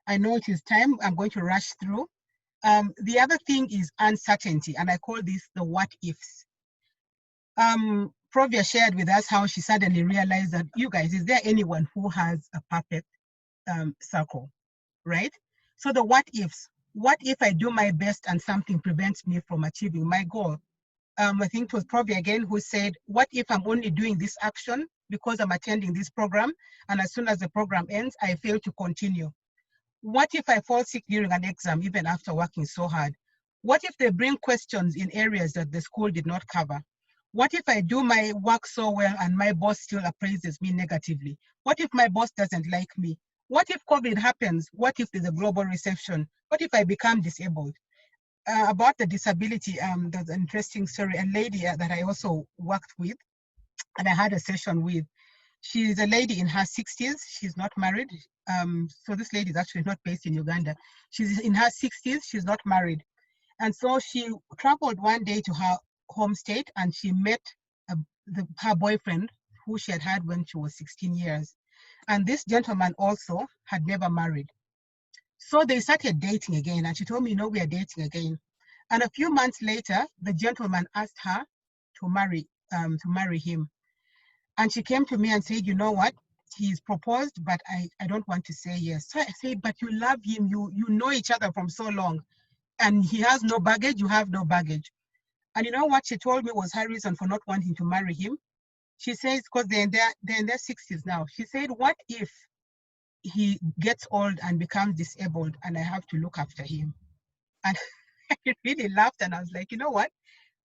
I know it is time. I'm going to rush through. The other thing is uncertainty, and I call this the what ifs. Provia shared with us how she suddenly realized that, you guys, is there anyone who has a perfect circle, right? So the what ifs. What if I do my best and something prevents me from achieving my goal? I think it was Provia again who said, what if I'm only doing this action because I'm attending this program, and as soon as the program ends, I fail to continue? What if I fall sick during an exam, even after working so hard? What if they bring questions in areas that the school did not cover? What if I do my work so well and my boss still appraises me negatively? What if my boss doesn't like me? What if COVID happens? What if there's a global recession? What if I become disabled? About the disability, there's an interesting story. A lady that I also worked with and I had a session with, she's a lady in her 60s. She's not married. So this lady is actually not based in Uganda. She's in her 60s. She's not married. And so she traveled one day to her home state and she met her boyfriend who she had had when she was 16 years. And this gentleman also had never married. So they started dating again. And she told me, we are dating again. And a few months later, the gentleman asked her to marry him. And she came to me and said, you know what? He's proposed, but I don't want to say yes. So I said, but you love him. You know each other from so long. And he has no baggage, you have no baggage. And you know what she told me was her reason for not wanting to marry him? She says, because they're in their 60s now. She said, what if he gets old and becomes disabled and I have to look after him? And I really laughed and I was like, you know what?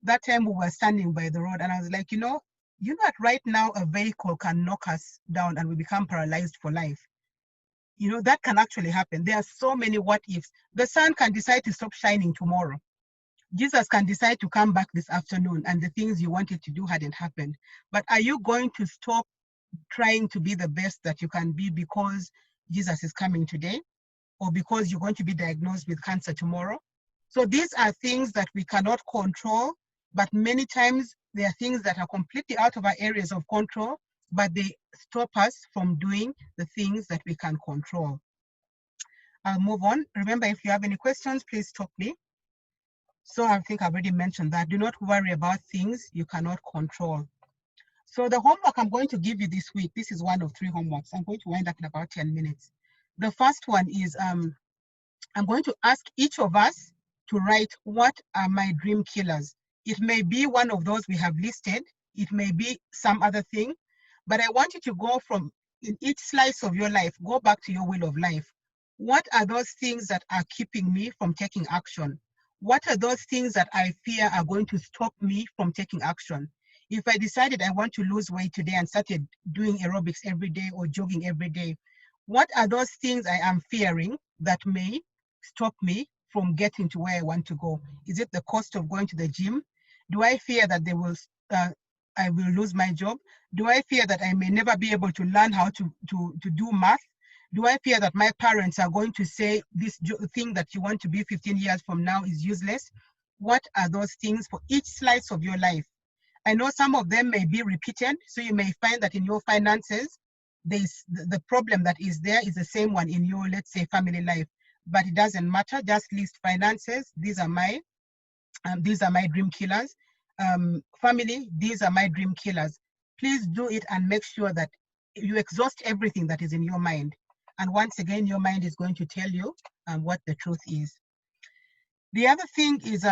That time we were standing by the road and I was like, you know that right now a vehicle can knock us down and we become paralyzed for life. That can actually happen. There are so many what ifs. The sun can decide to stop shining tomorrow. Jesus can decide to come back this afternoon and the things you wanted to do hadn't happened. But are you going to stop trying to be the best that you can be because Jesus is coming today, or because you're going to be diagnosed with cancer tomorrow? So these are things that we cannot control, but many times there are things that are completely out of our areas of control, but they stop us from doing the things that we can control. I'll move on. Remember, if you have any questions, please stop me. So I think I've already mentioned that. Do not worry about things you cannot control. So the homework I'm going to give you this week, this is one of 3 homeworks. I'm going to wind up in about 10 minutes. The first one is I'm going to ask each of us to write, what are my dream killers? It may be one of those we have listed. It may be some other thing. But I want you to go from, in each slice of your life, go back to your wheel of life. What are those things that are keeping me from taking action? What are those things that I fear are going to stop me from taking action? If I decided I want to lose weight today and started doing aerobics every day or jogging every day, what are those things I am fearing that may stop me from getting to where I want to go? Is it the cost of going to the gym? Do I fear that I will lose my job? Do I fear that I may never be able to learn how to do math? Do I fear that my parents are going to say this thing that you want to be 15 years from now is useless? What are those things for each slice of your life? I know some of them may be repeated, so you may find that in your finances, the problem that is there is the same one in your, let's say, family life, but it doesn't matter. Just list finances. These are my dream killers. Family, these are my dream killers. Please do it and make sure that you exhaust everything that is in your mind. And once again, your mind is going to tell you what the truth is. The other thing is,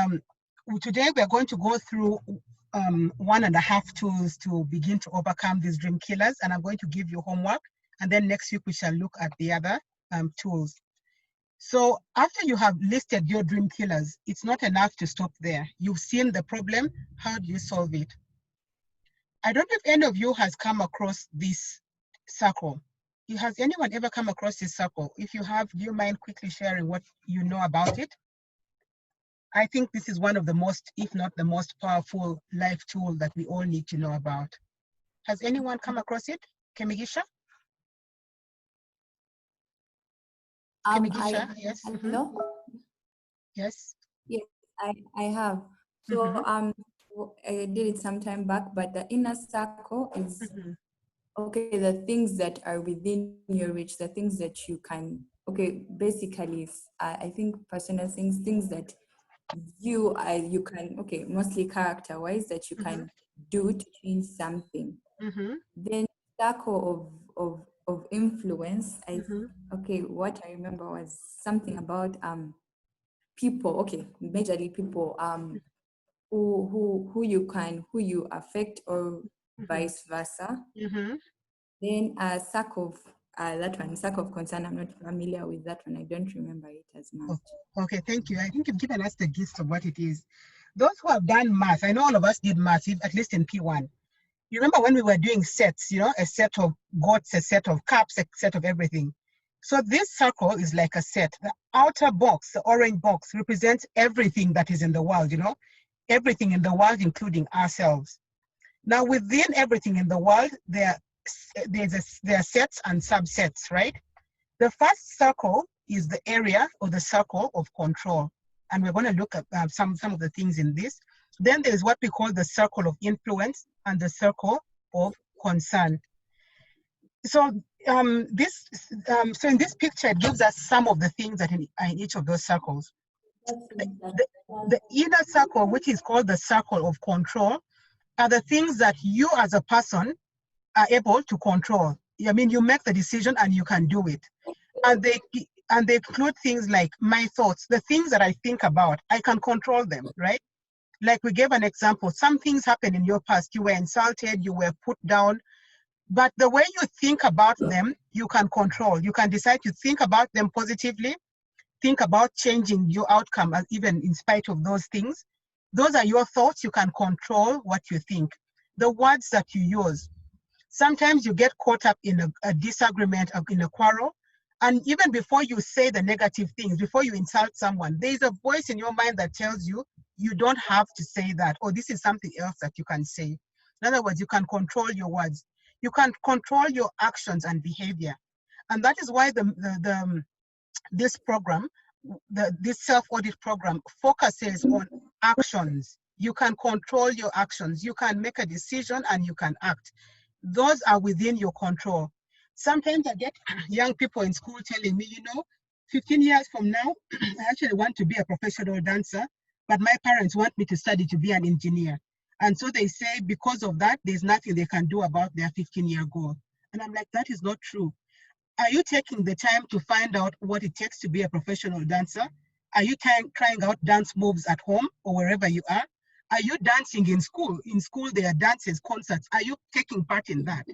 today we're going to go through 1.5 tools to begin to overcome these dream killers. And I'm going to give you homework. And then next week, we shall look at the other tools. So after you have listed your dream killers, it's not enough to stop there. You've seen the problem. How do you solve it? I don't know if any of you has come across this circle. Has anyone ever come across this circle? If you have, do you mind quickly sharing what you know about it? I think this is one of the most, if not the most powerful life tool that we all need to know about. Has anyone come across it? Kemigisha? Kemigisha, yes. Hello? Yes. Yes, I have. So I did it some time back, but the inner circle is okay, the things that are within your reach, the things that you can, okay, basically, I think personal things that you can, okay, mostly character-wise, that you can do to change something. Then circle of influence, okay, what I remember was something about people, okay, majorly people who you affect or vice versa. Mm-hmm. Then circle of concern, I'm not familiar with that one. I don't remember it as much. Oh, okay, thank you. I think you've given us the gist of what it is. Those who have done math, I know all of us did math, at least in P1. You remember when we were doing sets, a set of goats, a set of cups, a set of everything. So this circle is like a set. The outer box, the orange box, represents everything that is in the world, everything in the world, including ourselves. Now, within everything in the world, there are sets and subsets, right? The first circle is the area or the circle of control. And we're going to look at some of the things in this. Then there's what we call the circle of influence and the circle of concern. So in this picture, it gives us some of the things that in each of those circles. The inner circle, which is called the circle of control, are the things that you as a person are able to control. I mean, you make the decision and you can do it. And they include things like my thoughts, the things that I think about, I can control them, right? Like we gave an example, some things happened in your past, you were insulted, you were put down, but the way you think about them, you can control. You can decide to think about them positively, think about changing your outcome, even in spite of those things. Those are your thoughts, you can control what you think. The words that you use. Sometimes you get caught up in a disagreement, in a quarrel, and even before you say the negative things, before you insult someone, there is a voice in your mind that tells you, you don't have to say that, or this is something else that you can say. In other words, you can control your words. You can control your actions and behavior. And that is why this program, this self-audit program, focuses on actions. You can control your actions. You can make a decision and you can act. Those are within your control. Sometimes I get young people in school telling me, 15 years from now, I actually want to be a professional dancer, but my parents want me to study to be an engineer. And so they say, because of that, there's nothing they can do about their 15-year goal. And I'm like, that is not true. Are you taking the time to find out what it takes to be a professional dancer? Are you trying out dance moves at home or wherever you are? Are you dancing in school? In school, there are dances, concerts. Are you taking part in that,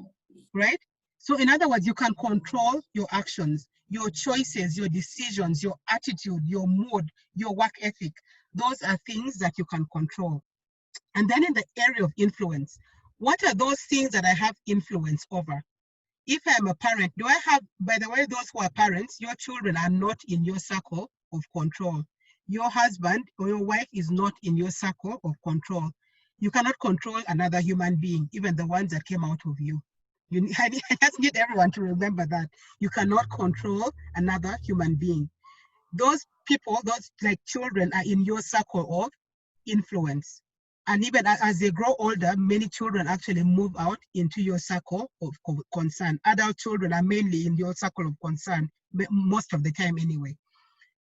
right? So in other words, you can control your actions, your choices, your decisions, your attitude, your mood, your work ethic. Those are things that you can control. And then in the area of influence, what are those things that I have influence over? If I'm a parent, do I have, by the way, those who are parents, your children are not in your circle of control. Your husband or your wife is not in your circle of control. You cannot control another human being, even the ones that came out of you. I just need everyone to remember that. You cannot control another human being. Those people, those like children, are in your circle of influence. And even as they grow older, many children actually move out into your circle of concern. Adult children are mainly in your circle of concern, most of the time anyway.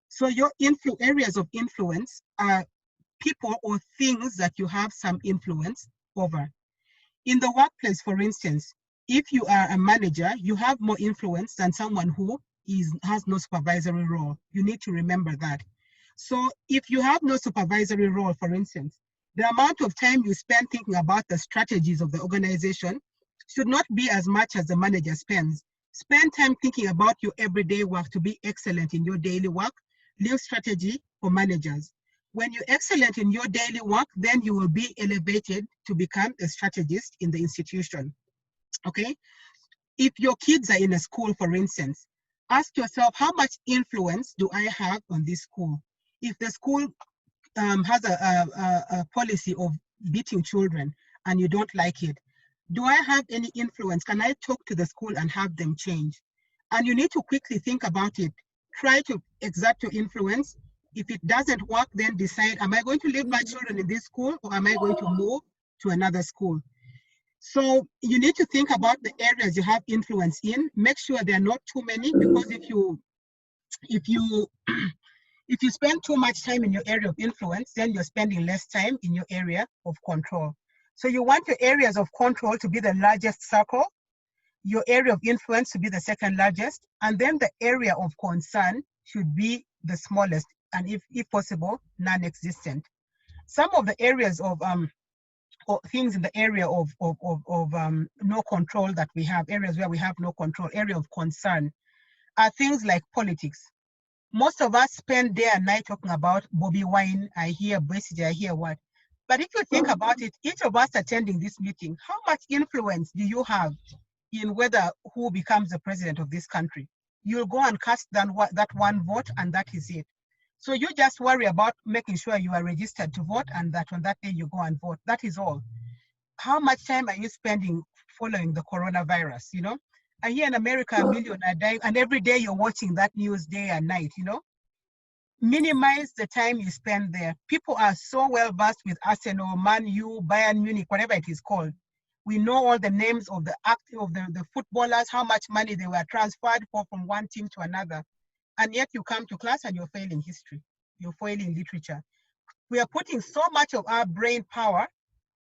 So your areas of influence are people or things that you have some influence over. In the workplace, for instance, if you are a manager, you have more influence than someone who has no supervisory role. You need to remember that. So if you have no supervisory role, for instance, the amount of time you spend thinking about the strategies of the organization should not be as much as the manager spends. Spend time thinking about your everyday work to be excellent in your daily work. Leave strategy for managers. When you're excellent in your daily work, then you will be elevated to become a strategist in the institution, okay? If your kids are in a school, for instance, ask yourself, how much influence do I have on this school? If the school has a policy of beating children and you don't like it, do I have any influence? Can I talk to the school and have them change? And you need to quickly think about it. Try to exert your influence. If it doesn't work, then decide, am I going to leave my children in this school or am I going to move to another school? So you need to think about the areas you have influence in. Make sure there are not too many, because if you spend too much time in your area of influence, then you're spending less time in your area of control. So you want your areas of control to be the largest circle, your area of influence to be the second largest, and then the area of concern should be the smallest, and if possible, non-existent. Some of the areas of things in the area of no control that we have, areas where we have no control, area of concern, are things like politics. Most of us spend day and night talking about Bobby Wine, I hear Besigye, I hear what. But if you think about it, each of us attending this meeting, how much influence do you have in whether who becomes the president of this country? You'll go and cast that one vote, and that is it. So you just worry about making sure you are registered to vote, and that on that day you go and vote. That is all. How much time are you spending following the coronavirus? You know, I hear in America, 1 million are dying, and every day you're watching that news day and night, you know. Minimize the time you spend there. People are so well versed with Arsenal, Man U, Bayern Munich, whatever it is called. We know all the names of the footballers, how much money they were transferred from one team to another. And yet you come to class and you're failing history. You're failing literature. We are putting so much of our brain power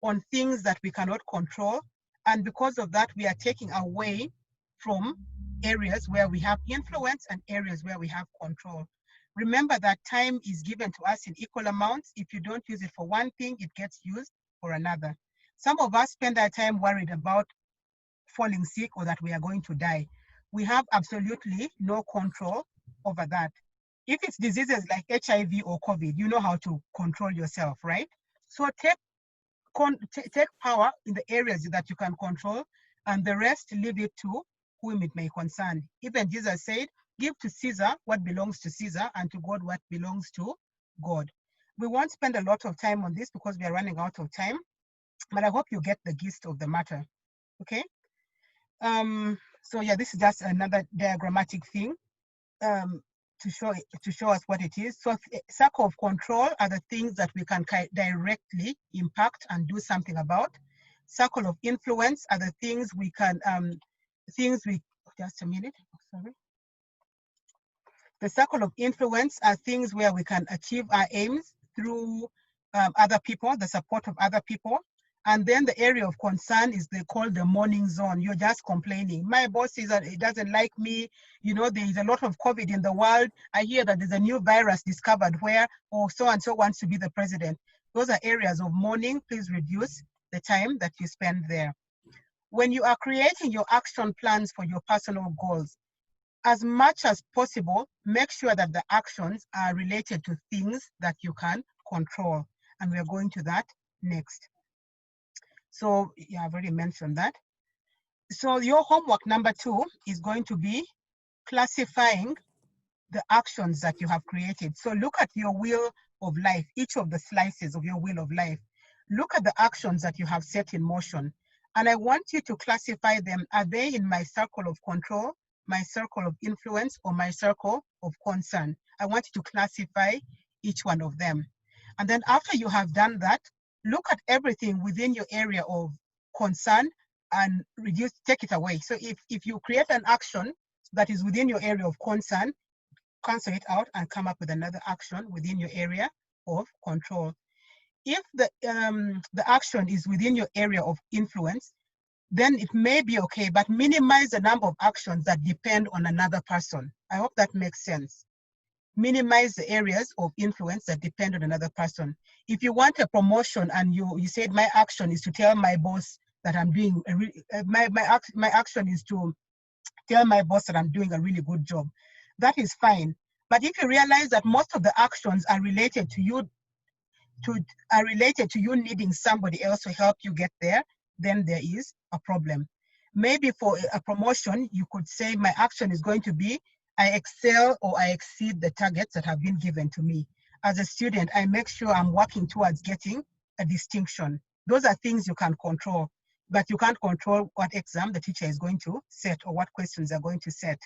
on things that we cannot control. And because of that, we are taking away from areas where we have influence and areas where we have control. Remember that time is given to us in equal amounts. If you don't use it for one thing, it gets used for another. Some of us spend our time worried about falling sick or that we are going to die. We have absolutely no control over that. If it's diseases like HIV or COVID, you know how to control yourself, right? So take power in the areas that you can control, and the rest leave it to whom it may concern. Even Jesus said, give to Caesar what belongs to Caesar, and to God what belongs to God. We won't spend a lot of time on this because we are running out of time, but I hope you get the gist of the matter, okay? So yeah, this is just another diagrammatic thing to show us what it is. So circle of control are the things that we can directly impact and do something about. Circle of influence are the things we can, just a minute, sorry. The circle of influence are things where we can achieve our aims through other people, the support of other people. And then the area of concern is they call the mourning zone. You're just complaining. My boss says that he doesn't like me. You know, there is a lot of COVID in the world. I hear that there's a new virus discovered where, or so-and-so wants to be the president. Those are areas of mourning. Please reduce the time that you spend there. When you are creating your action plans for your personal goals, as much as possible, make sure that the actions are related to things that you can control. And we're going to that next. So yeah, I've already mentioned that. So your homework number 2 is going to be classifying the actions that you have created. So look at your wheel of life, each of the slices of your wheel of life. Look at the actions that you have set in motion. And I want you to classify them. Are they in my circle of control, my circle of influence, or my circle of concern? I want you to classify each one of them. And then after you have done that, look at everything within your area of concern and take it away. So if you create an action that is within your area of concern, cancel it out and come up with another action within your area of control. If the action is within your area of influence, then it may be okay, but minimize the number of actions that depend on another person. I hope that makes sense. Minimize the areas of influence that depend on another person. If you want a promotion and you said my action is to tell my boss that I'm doing my action is to tell my boss that I'm doing a really good job, that is fine. But if you realize that most of the actions are related to you needing somebody else to help you get there, then there is a problem. Maybe for a promotion, you could say my action is going to be I excel or I exceed the targets that have been given to me. As a student, I make sure I'm working towards getting a distinction. Those are things you can control, but you can't control what exam the teacher is going to set or what questions they're going to set.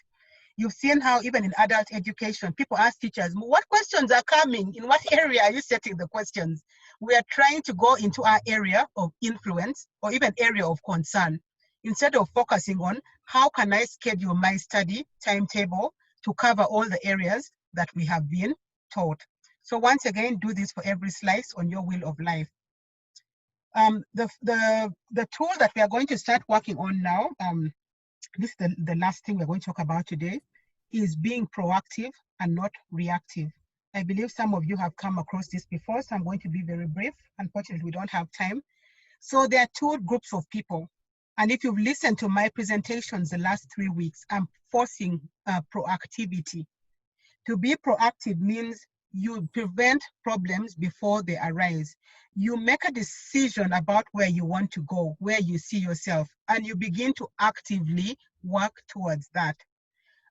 You've seen how even in adult education, people ask teachers, what questions are coming? In what area are you setting the questions? We are trying to go into our area of influence or even area of concern, instead of focusing on how can I schedule my study timetable to cover all the areas that we have been taught. So once again, do this for every slice on your wheel of life. The tool that we are going to start working on now, this is the last thing we're going to talk about today, is being proactive and not reactive. I believe some of you have come across this before, so I'm going to be very brief. Unfortunately, we don't have time. So there are two groups of people. And if you've listened to my presentations the last 3 weeks, I'm forcing proactivity. To be proactive means you prevent problems before they arise. You make a decision about where you want to go, where you see yourself, and you begin to actively work towards that.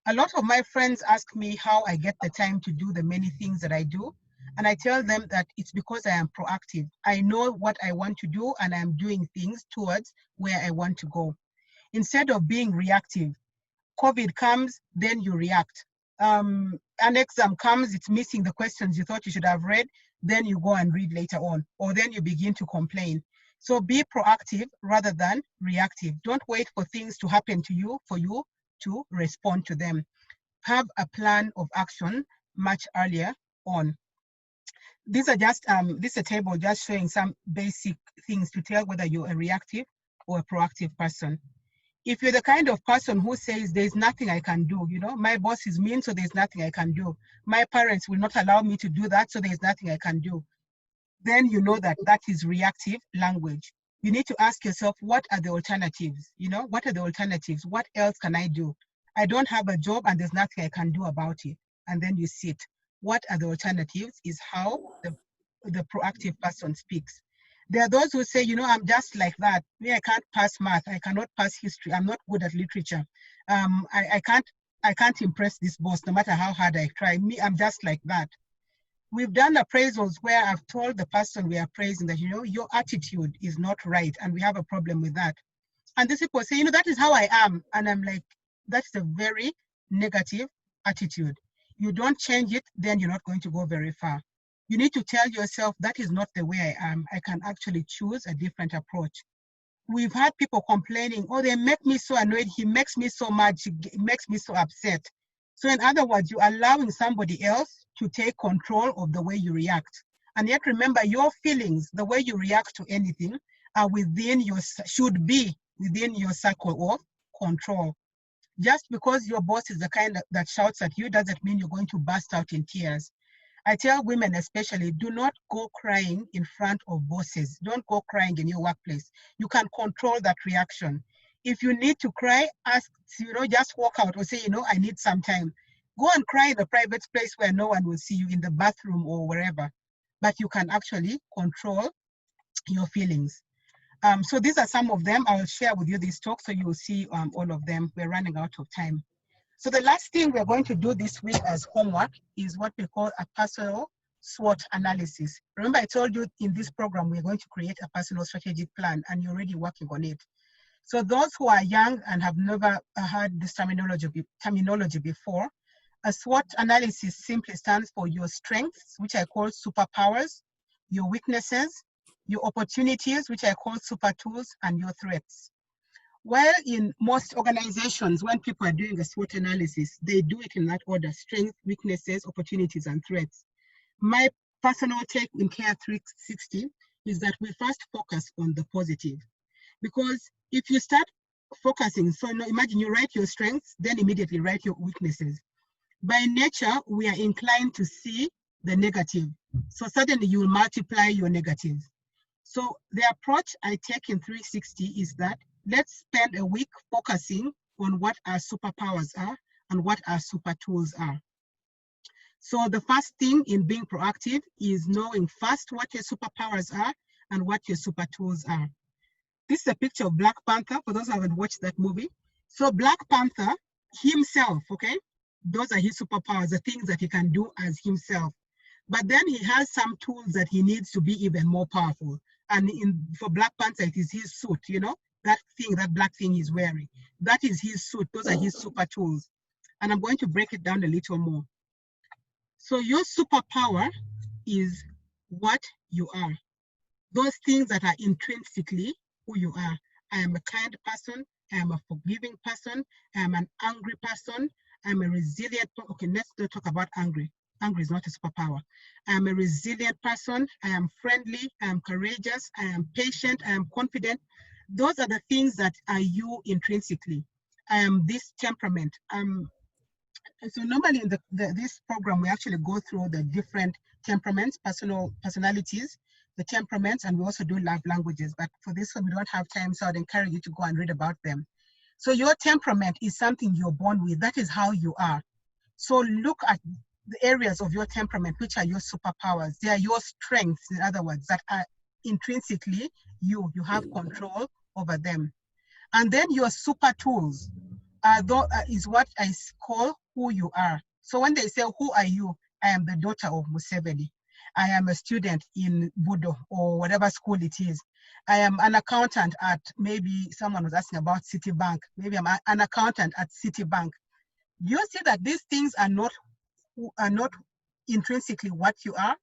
A lot of my friends ask me how I get the time to do the many things that I do. And I tell them that it's because I am proactive. I know what I want to do and I'm doing things towards where I want to go. Instead of being reactive, COVID comes, then you react. An exam comes, it's missing the questions you thought you should have read, then you go and read later on, or then you begin to complain. So be proactive rather than reactive. Don't wait for things to happen to you for you to respond to them. Have a plan of action much earlier on. These are just, this is a table just showing some basic things to tell whether you're a reactive or a proactive person. If you're the kind of person who says there's nothing I can do, you know, my boss is mean, so there's nothing I can do. My parents will not allow me to do that, so there's nothing I can do. Then you know that that is reactive language. You need to ask yourself, what are the alternatives? You know, what are the alternatives? What else can I do? I don't have a job and there's nothing I can do about it. And then you sit. What are the alternatives is how the proactive person speaks. There are those who say, you know, I'm just like that. Me, I can't pass math. I cannot pass history. I'm not good at literature. I can't impress this boss no matter how hard I try. Me, I'm just like that. We've done appraisals where I've told the person we are praising that, you know, your attitude is not right and we have a problem with that. And these people say, you know, that is how I am. And I'm like, that's a very negative attitude. You don't change it, then you're not going to go very far. You need to tell yourself that is not the way I am. I can actually choose a different approach. We've had people complaining, oh, they make me so annoyed. He makes me so mad. He makes me so upset. So in other words, you're allowing somebody else to take control of the way you react. And yet remember, your feelings, the way you react to anything, are should be within your circle of control. Just because your boss is the kind that shouts at you doesn't mean you're going to burst out in tears. I tell women especially, do not go crying in front of bosses. Don't go crying in your workplace. You can control that reaction. If you need to cry, just walk out or say, I need some time. Go and cry in a private place where no one will see you, in the bathroom or wherever. But you can actually control your feelings. So these are some of them. I will share with you this talk so you will see all of them. We're running out of time. So the last thing we're going to do this week as homework is what we call a personal SWOT analysis. Remember, I told you in this program, we're going to create a personal strategic plan, and you're already working on it. So those who are young and have never heard this terminology before, a SWOT analysis simply stands for your strengths, which I call superpowers, your weaknesses, your opportunities, which I call super tools, and your threats. While in most organizations, when people are doing a SWOT analysis, they do it in that order: strengths, weaknesses, opportunities, and threats. My personal take in Care 360 is that we first focus on the positive. Because if you start focusing, so imagine you write your strengths, then immediately write your weaknesses. By nature, we are inclined to see the negative. So suddenly you will multiply your negatives. So the approach I take in 360 is that let's spend a week focusing on what our superpowers are and what our super tools are. So the first thing in being proactive is knowing first what your superpowers are and what your super tools are. This is a picture of Black Panther, for those who haven't watched that movie. So Black Panther himself, okay, those are his superpowers, the things that he can do as himself. But then he has some tools that he needs to be even more powerful. And for Black Panther, it is his suit, that thing, that black thing he's wearing. That is his suit. Those are his super tools. And I'm going to break it down a little more. So your superpower is what you are. Those things that are intrinsically who you are. I am a kind person. I am a forgiving person. I am an angry person. I'm a resilient person. Okay, let's not talk about angry. Angry is not a superpower. I am a resilient person. I am friendly. I am courageous. I am patient. I am confident. Those are the things that are you intrinsically. I am this temperament. So normally in this program, we actually go through the different temperaments, personalities. the temperaments, and we also do love languages. But for this one, we don't have time, so I'd encourage you to go and read about them. So your temperament is something you're born with. That is how you are. So look at the areas of your temperament, which are your superpowers. They are your strengths, in other words, that are intrinsically you. You have control over them. And then your super tools is what I call who you are. So when they say, who are you? I am the daughter of Museveni. I am a student in Budo or whatever school it is. I am an accountant at, maybe someone was asking about Citibank. Maybe I'm an accountant at Citibank. You see that these things are not intrinsically what you are.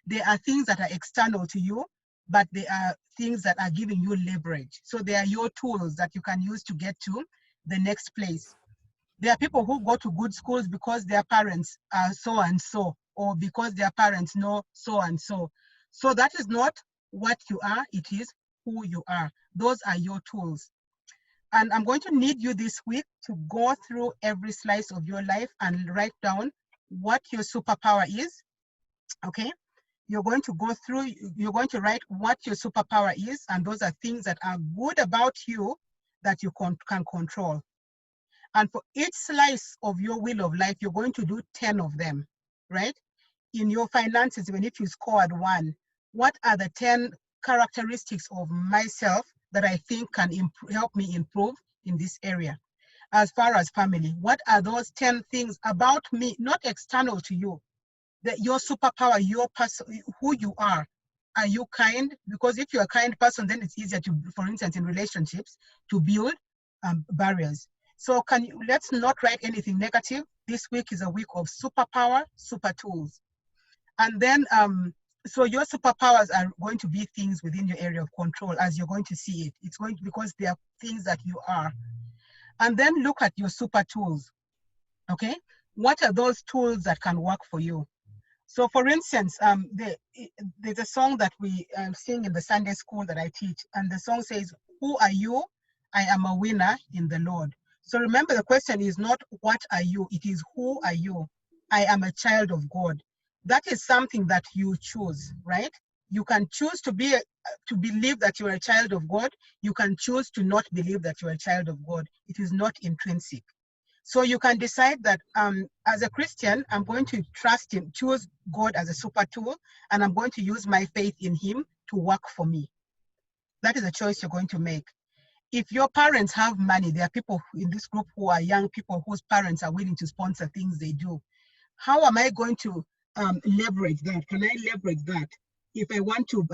They are things that are external to you, but they are things that are giving you leverage. So they are your tools that you can use to get to the next place. There are people who go to good schools because their parents are so and so, or because their parents know so and so. So that is not what you are, it is who you are. Those are your tools. And I'm going to need you this week to go through every slice of your life and write down what your superpower is, okay? You're going to go through, you're going to write what your superpower is, and those are things that are good about you that you can control. And for each slice of your wheel of life, you're going to do 10 of them, right? In your finances, even if you scored 1, what are the 10 characteristics of myself that I think can help me improve in this area? As far as family, what are those 10 things about me, not external to you, that your superpower, your person, who you are? Are you kind? Because if you're a kind person, then it's easier to, for instance, in relationships, to build barriers. So let's not write anything negative. This week is a week of superpower, super tools. And then, so your superpowers are going to be things within your area of control as you're going to see it. It's going to, because they are things that you are. And then look at your super tools, okay? What are those tools that can work for you? So for instance, there's a song that we sing in the Sunday school that I teach, and the song says, who are you? I am a winner in the Lord. So remember, the question is not what are you, it is who are you? I am a child of God. That is something that you choose, right? You can choose to believe that you're a child of God. You can choose to not believe that you're a child of God. It is not intrinsic. So you can decide that as a Christian, I'm going to trust him, choose God as a super tool, and I'm going to use my faith in him to work for me. That is a choice you're going to make. If your parents have money, there are people in this group who are young people whose parents are willing to sponsor things they do. How am I going to leverage that? Can I leverage that? If I want to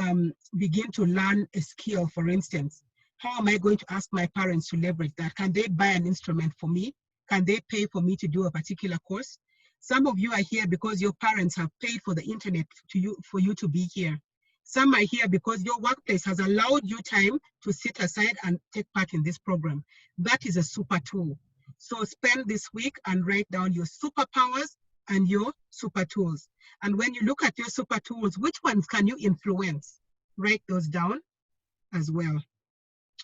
begin to learn a skill, for instance, how am I going to ask my parents to leverage that? Can they buy an instrument for me? Can they pay for me to do a particular course? Some of you are here because your parents have paid for the internet for you to be here. Some are here because your workplace has allowed you time to sit aside and take part in this program. That is a super tool. So spend this week and write down your superpowers and your super tools. And when you look at your super tools, which ones can you influence? Write those down as well.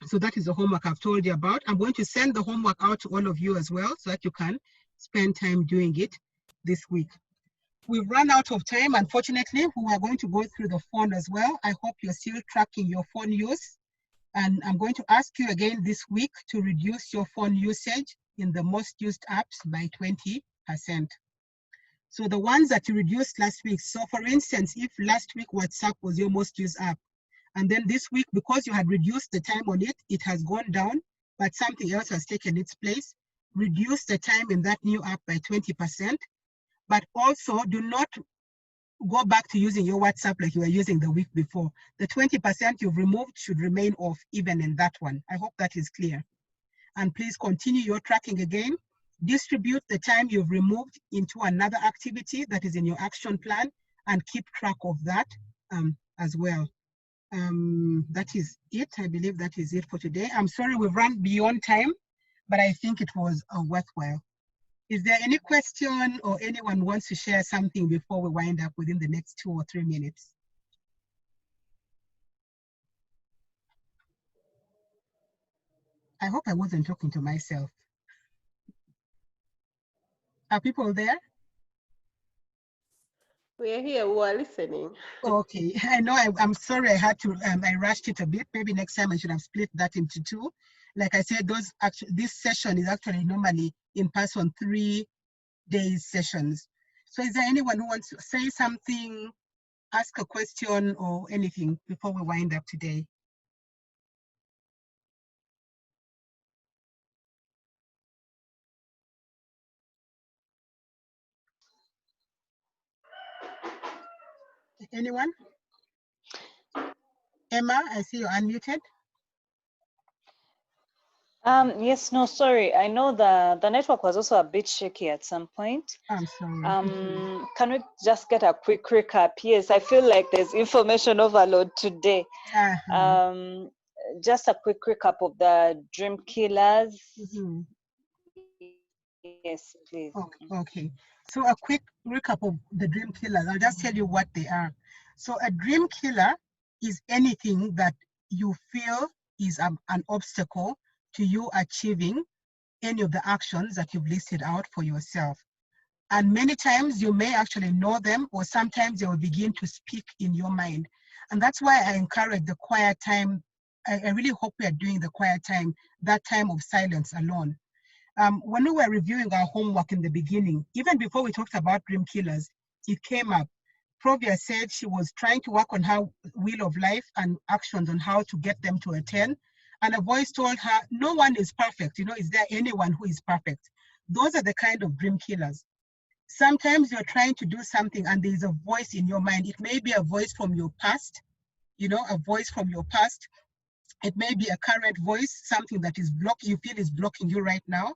So that is the homework I've told you about. I'm going to send the homework out to all of you as well so that you can spend time doing it this week. We've run out of time, unfortunately. We are going to go through the phone as well. I hope you're still tracking your phone use. And I'm going to ask you again this week to reduce your phone usage in the most used apps by 20%. So the ones that you reduced last week. So for instance, if last week WhatsApp was your most used app, and then this week, because you had reduced the time on it, it has gone down, but something else has taken its place. Reduce the time in that new app by 20%, but also do not go back to using your WhatsApp like you were using the week before. The 20% you've removed should remain off even in that one. I hope that is clear. And please continue your tracking again. Distribute the time you've removed into another activity that is in your action plan and keep track of that as well. That is it. I believe that is it for today. I'm sorry we've run beyond time, but I think it was worthwhile. Is there any question or anyone wants to share something before we wind up within the next 2 or 3 minutes? I hope I wasn't talking to myself. Are people there? We are here, we are listening. Okay, I know I'm sorry I had to, I rushed it a bit. Maybe next time I should have split that into two. Like I said, this session is actually normally in person 3 days sessions. So is there anyone who wants to say something, ask a question or anything before we wind up today? Anyone? Emma, I see you're unmuted. Yes, no, sorry. I know the network was also a bit shaky at some point. I'm sorry. Can we just get a quick recap? Yes, I feel like there's information overload today. Just a quick recap of the dream killers. Yes, please. Okay. So a quick recap of the dream killers. I'll just tell you what they are. So a dream killer is anything that you feel is an obstacle to you achieving any of the actions that you've listed out for yourself. And many times you may actually know them, or sometimes they will begin to speak in your mind. And that's why I encourage the quiet time. I really hope we are doing the quiet time, that time of silence alone. When we were reviewing our homework in the beginning, even before we talked about dream killers, it came up. Provia said she was trying to work on her wheel of life and actions on how to get them to a 10. And a voice told her, no one is perfect. You know, is there anyone who is perfect? Those are the kind of dream killers. Sometimes you're trying to do something and there's a voice in your mind. It may be a voice from your past, you know, a voice from your past. It may be a current voice, something that is you feel is blocking you right now.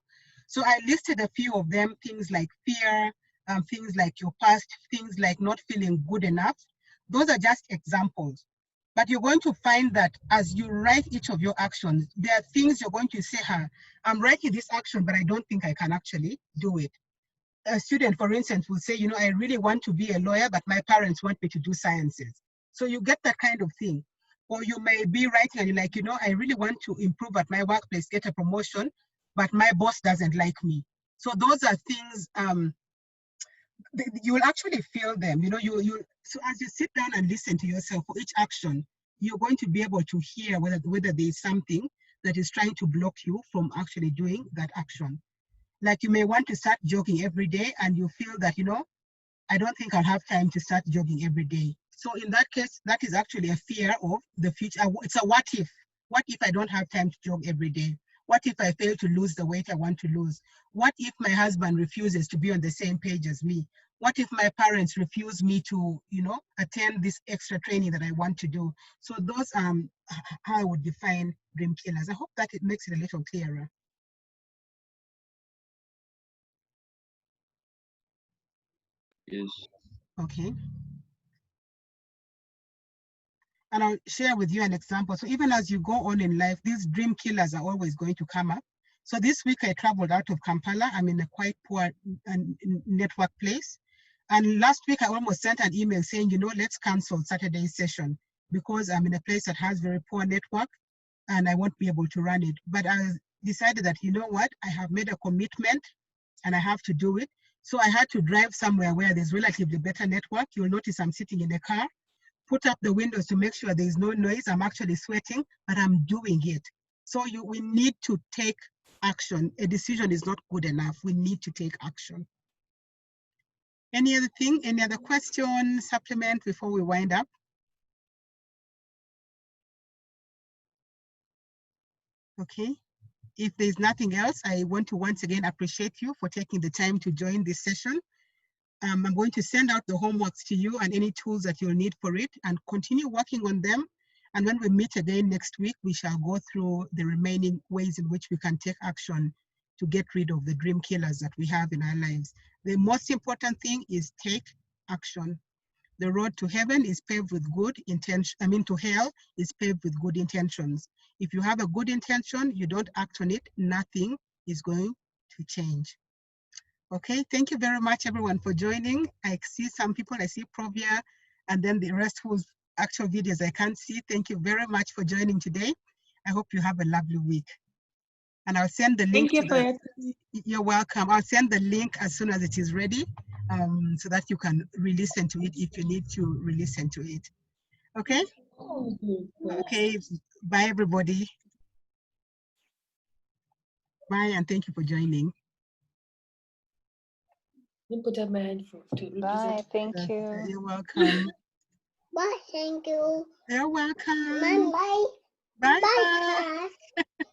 So I listed a few of them, things like fear, things like your past, things like not feeling good enough. Those are just examples. But you're going to find that as you write each of your actions, there are things you're going to say, I'm writing this action, but I don't think I can actually do it. A student, for instance, will say, you know, I really want to be a lawyer, but my parents want me to do sciences. So you get that kind of thing. Or you may be writing and you're like, you know, I really want to improve at my workplace, get a promotion, but my boss doesn't like me. So those are things, you will actually feel them, you know, so as you sit down and listen to yourself for each action, you're going to be able to hear whether there's something that is trying to block you from actually doing that action. Like you may want to start jogging every day and you feel that, you know, I don't think I'll have time to start jogging every day. So in that case, that is actually a fear of the future. It's a what if. What if I don't have time to jog every day? What if I fail to lose the weight I want to lose? What if my husband refuses to be on the same page as me? What if my parents refuse me to, you know, attend this extra training that I want to do? So those how I would define dream killers. I hope that it makes it a little clearer. Yes. Okay. And I'll share with you an example. So even as you go on in life, these dream killers are always going to come up. So this week I traveled out of Kampala. I'm in a quite poor network place. And last week I almost sent an email saying, you know, let's cancel Saturday's session because I'm in a place that has very poor network and I won't be able to run it. But I decided that, you know what, I have made a commitment and I have to do it. So I had to drive somewhere where there's relatively better network. You'll notice I'm sitting in a car, put up the windows to make sure there's no noise. I'm actually sweating, but I'm doing it. So we need to take action. A decision is not good enough. We need to take action. Any other thing, any other question, supplement before we wind up? Okay. If there's nothing else, I want to once again appreciate you for taking the time to join this session. I'm going to send out the homeworks to you and any tools that you'll need for it and continue working on them. And when we meet again next week, we shall go through the remaining ways in which we can take action to get rid of the dream killers that we have in our lives. The most important thing is take action. The road to heaven is paved with good intention. To hell is paved with good intentions. If you have a good intention, you don't act on it, nothing is going to change. Okay, thank you very much everyone for joining. I see some people, I see Provia, and then the rest whose actual videos I can't see. Thank you very much for joining today. I hope you have a lovely week. And I'll send the link. Thank you to for the, your time. You're welcome. I'll send the link as soon as it is ready, so that you can re-listen to it if you need to re-listen to it. Okay? Okay. Bye, everybody. Bye, and thank you for joining. Put up my hand to Bye. Thank you. You're welcome. Bye. Thank you. You're welcome. Bye.